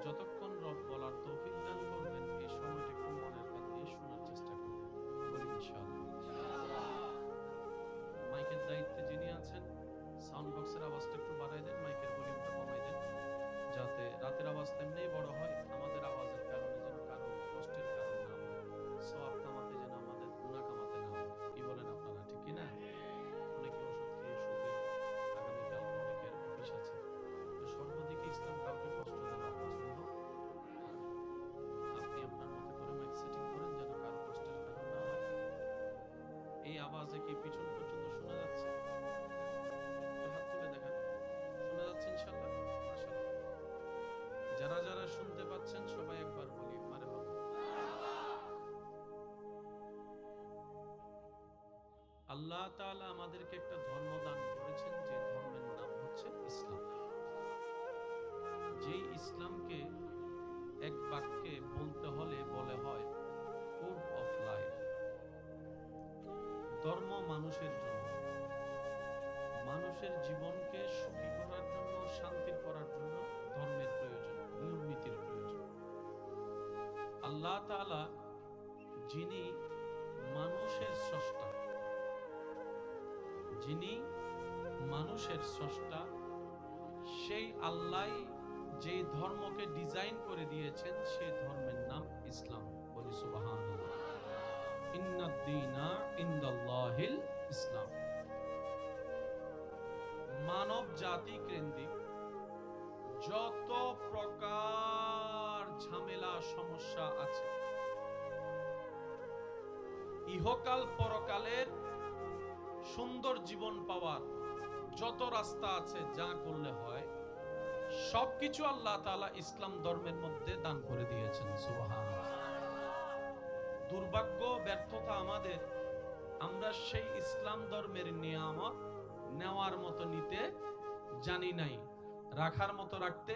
যতক্ষণ রব বলার তৌফিক দান করবেন এই সময়টা একটু মনের কান দিয়ে শোনার চেষ্টা করবেন, বলি ইনশাআল্লাহ। মাইকের দায়িত্বে যিনি আছেন, সাউন্ড বক্সের আওয়াজটা একটু বাড়াই দেন, মাইকের ভলিউমটা কমাই দেন, যাতে রাতের আওয়াজ তেমনি বড় হয়, আমাদের আওয়াজের কারণে যেন কারো কষ্টের কারণ না হয়, সওয়াব কামাতে যেন আমাদের গুনাহ কামাতে না হয়। কি বলেন আপনারা, ঠিক কি না? অনেকে ওষুধ খেয়ে শুবেন, আগামীকাল অনেকের অফিস আছে, তো সর্বদিকে ইসলাম কাউকে কষ্ট দেওয়া পছন্দ। আপনি আপনার মতো করে মাইক সেটিং করেন যেন কারো কষ্টের কারণ না হয়। এই আওয়াজে কি পিছন পর্যন্ত শোনা যাচ্ছে? একটু হাত তুলে দেখেন, শোনা যাচ্ছে ইনশাআল্লাহ? মাশাআল্লাহ। যারা যারা শুনতে পাচ্ছেন সবাই একবার বলি মারহাবা। আল্লাহ তাআলা আমাদেরকে একটা ধর্ম দান করেছেন, যে ধর্মের নাম হচ্ছে ইসলাম। যেই ইসলামকে এক বাক্যে বলতে হলে বলে হয় কোড অফ লাইফ। ধর্ম মানুষের জন্য, মানুষের জীবনকে সুখী করার জন্য, শান্তি করার জন্য ধর্মের প্রয়োজন, নিয়ম নীতির প্রয়োজন। আল্লাহ তাআলা যিনি মানুষের স্রষ্টা, যিনি মানুষের স্রষ্টা, সেই আল্লাহ যেই ধর্মকে ডিজাইন করে দিয়েছেন সেই ধর্মের নাম ইসলাম। বলি সুবহানাল্লাহ। ইন্নাদ-দীনা ইনদাল্লাহিল ইসলাম। মানব জাতি কেন্দ্রিক যত প্রকার ঝামেলা সমস্যা আছে, ইহকাল পরকালের সুন্দর জীবন পাওয়ার যত রাস্তা আছে, যা করলে হয় সবকিছু আল্লাহ তাআলা ইসলাম ধর্মের মধ্যে দান করে দিয়েছেন। সুবহানাল্লাহ। দুর্ভাগ্য, ব্যর্থতা আমাদের, আমরা সেই ইসলাম ধর্মের নিয়ামত নেওয়ার মতো নিতে জানি নাই, রাখার মতো রাখতে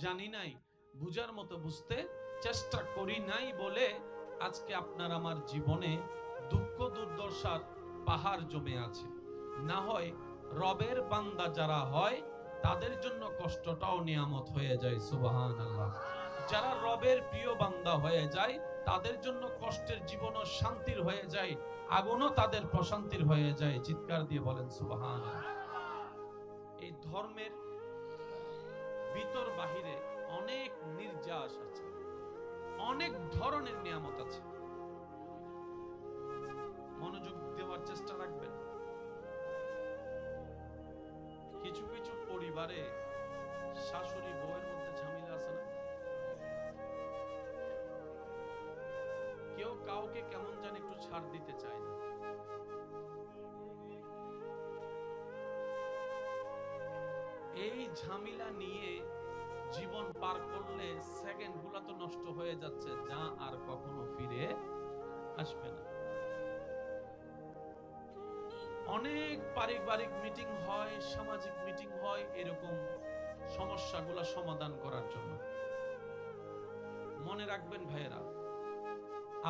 জানি নাই, বুঝার মতো বুঝতে চেষ্টা করি নাই বলে আজকে আপনার আমার জীবনে দুঃখ দুর্দশার পাহাড় জমে আছে। না হয় রবের বান্দা যারা হয় তাদের জন্য কষ্টটাও নিয়ামত হয়ে যায়। সুবহানাল্লাহ। যারা রবের প্রিয় বান্দা হয়ে যায় তাদের জন্য কষ্টের জীবনও শান্তির হয়ে যায়, আগুনও তাদের প্রশান্তির হয়ে যায়। চিৎকার দিয়ে বলেন সুবহানাল্লাহ। এই ধর্মের ভিতর বাহিরে অনেক নির্যাস আছে, অনেক ধরনের নিয়ামত আছে। মনোযোগ দেওয়ার চেষ্টা রাখবেন। কিছু কিছু পরিবারে শাশুড়ি বউয়ের মধ্যে ঝামেলা আছে না? কেউ কাউকে কেমন জানি একটু ছাড় দিতে চায় না। এই ঝামেলা নিয়ে জীবন পার করলে সেকেন্ড গুলা তো নষ্ট হয়ে যাচ্ছে, যা আর কখনো ফিরে আসবে না। অনেক পারিবারিক মিটিং হয়, সামাজিক মিটিং হয় এরকম সমস্যাগুলো সমাধান করার জন্য। মনে রাখবেন ভাইয়েরা,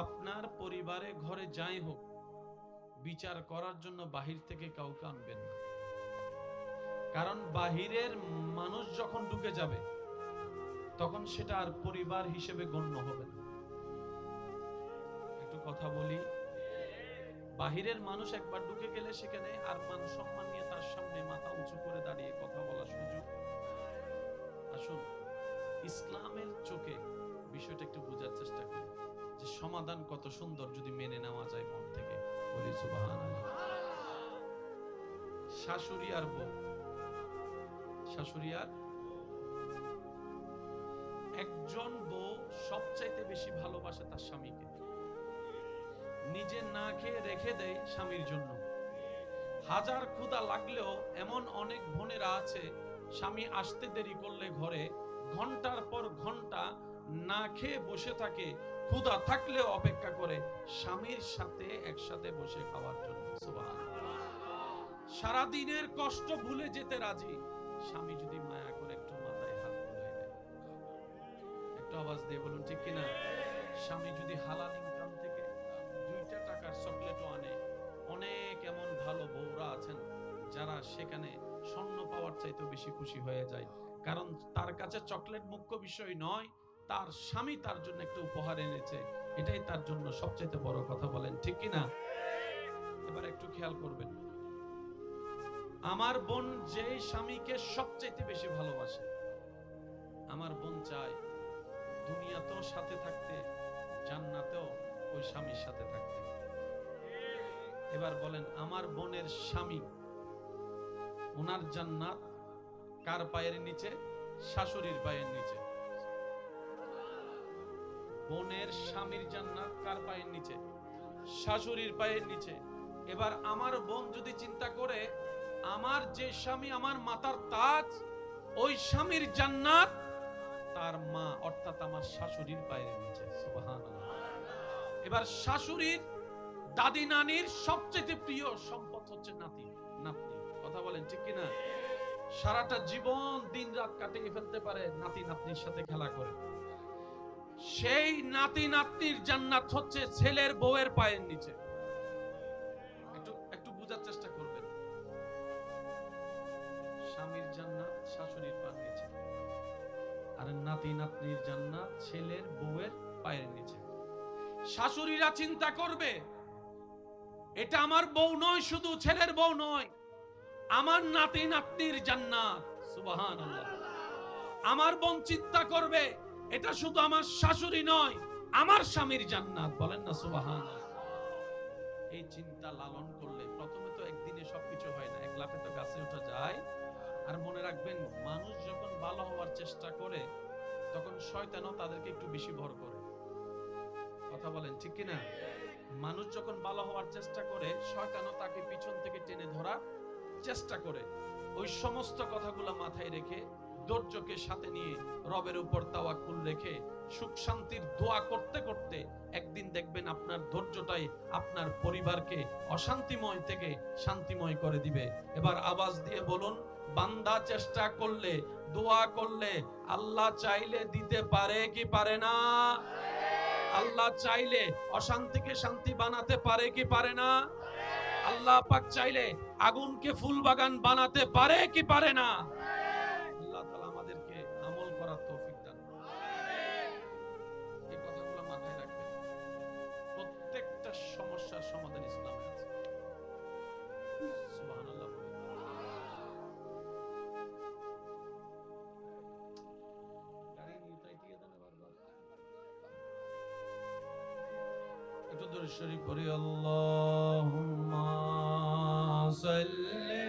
আপনার পরিবারে ঘরে যাই হোক, বিচার করার জন্য বাহির থেকে কাউকে আনবেন না। কারণ বাহিরের মানুষ যখন ঢুকে যাবে তখন সেটা আর পরিবার হিসেবে গণ্য হবে না। একটু কথা বলি, বাহিরের মানুষ একবার ঢুকে গেলে সেখানে আর মান সম্মান নিয়ে তার সামনে মাথা উঁচু করে দাঁড়িয়ে কথা বলার সুযোগ। আসুন, ইসলামের চোখে বিষয়টা একটু বোঝার চেষ্টা করি যে সমাধান কত সুন্দর যদি মেনে নেওয়া যায় মন থেকে। বলি সুবহানাল্লাহ। শাশুড়ি আর বউ, শাশুড়ি আর একজন বউ সবচাইতে বেশি ভালোবাসে তার স্বামীকে, নিজে না খেয়ে রেখে দেয় স্বামীর জন্য। হাজার ক্ষুধা লাগলেও এমন অনেক বোনেরা আছে, স্বামী আসতে দেরি করলে ঘরে ঘন্টার পর ঘন্টা না খেয়ে বসে থাকে, ক্ষুধা থাকলেও অপেক্ষা করে স্বামীর সাথে একসাথে বসে খাওয়ার জন্য। সুবহানাল্লাহ। সারাদিনের কষ্ট ভুলে যেতে রাজি, স্বামী যদি মায়া করে একটু মাথায় হাত বুলিয়ে দেয়। একটু আওয়াজ দিয়ে বলুন ঠিক কিনা? স্বামী যদি হালাল ইনকাম থেকে 2টা টাকার চকলেটও আনে, অনেক এমন ভালো বউরা আছেন যারা সেখানে স্বর্ণ পাওয়ার চাইতে বেশি খুশি হয়ে যায়। কারণ তার কাছে চকলেট মুখ্য বিষয় নয়, তার স্বামী তার জন্য একটা উপহার এনেছে, এটাই তার জন্য সবচেয়ে বড় কথা। বলেন ঠিক কিনা? এবার একটু খেয়াল করবেন, আমার বোন যে স্বামীকে সবচেয়ে বেশি ভালোবাসে, আমার বোন চায় দুনিয়াতেও সাথে থাকতে, জান্নাতেও ওই স্বামীর সাথে থাকতে। এবার বলেন, আমার বোনের স্বামী, ওনার জান্নাত কার পায়ের নিচে? শাশুড়ির পায়ের নিচে। বোনের স্বামীর জান্নাত কার পায়ের নিচে? শাশুড়ির পায়ের নিচে। এবার আমার বোন যদি চিন্তা করে, আমার যে স্বামী আমার মাথার তাজ, ওই স্বামীর জান্নাত তার মা অর্থাৎ আমার শাশুড়ির পায়ের নিচে। সুবহানাল্লাহ। এবার শাশুড়ির দাদি নানির সবচেয়ে প্রিয় সম্পদ হচ্ছে নাতি নাতনি। কথা বলেন ঠিক কিনা? সারাটা জীবন দিন রাত কাটিয়ে ফেলতে পারে নাতি নাতনির সাথে খেলা করে। সেই নাতি নাতনির জান্নাত হচ্ছে ছেলের বউয়ের পায়ের নিচে। একটু বুঝার চেষ্টা করবেন। স্বামীর জান্নাত শাশুড়ির পায়ের নিচে, আর নাতি নাতনির জান্নাত ছেলের বউয়ের পায়ের নিচে। শাশুড়িরা চিন্তা করবে, এটা আমার বউ নয়, শুধু ছেলের বউ নয়, আমার নাতি নাতনির জান্নাত। সুবহানাল্লাহ। আমার বোন চিন্তা করবে, এটা শুধু আমার শাশুড়ি নয়, আমার স্বামীর জান্নাত। বলেন না সুবহানাল্লাহ। এই চিন্তা লালন করলে প্রথমে তো একদিনে সবকিছু হয় না, এক লাফে তো গাছে ওঠা যায়। আর মনে রাখবেন, মানুষ যখন ভালো হওয়ার চেষ্টা করে তখন শয়তানও তাদেরকে একটু বেশি ভর করে। কথা বলেন ঠিক কিনা? মানুষ যখন ভালো হওয়ার চেষ্টা করে শয়তানও তাকে পিছন থেকে টেনে ধরার চেষ্টা করে। ওই সমস্ত কথাগুলো মাথায় রেখে, ধৈর্যকে সাথে নিয়ে, রবের উপর তাওয়াক্কুল রেখে, সুখ শান্তির দোয়া করতে করতে একদিন দেখবেন আপনার ধৈর্যটাই আপনার পরিবারকে অশান্তিময় থেকে শান্তিময় করে দিবে। এবার আওয়াজ দিয়ে বলুন, বান্দা চেষ্টা করলে, দোয়া করলে আল্লাহ চাইলে দিতে পারে কি পারে না? আল্লাহ চাইলে অশান্তিকে শান্তি বানাতে পারে কি পারে না? আল্লাহ পাক চাইলে আগুনকে ফুল বাগান বানাতে পারে কি পারে না? আল্লাহ তাআলা আমাদেরকে আমল করার তৌফিক দান করুন। এই কথাগুলো মাথায় রাখবেন। প্রত্যেকটা সমস্যার সমাধান ইসলামে আছে। সুবহানাল্লাহ। একটু দরুদ শরীফ পড়ি। আল্লাহুম্মা সাল্লি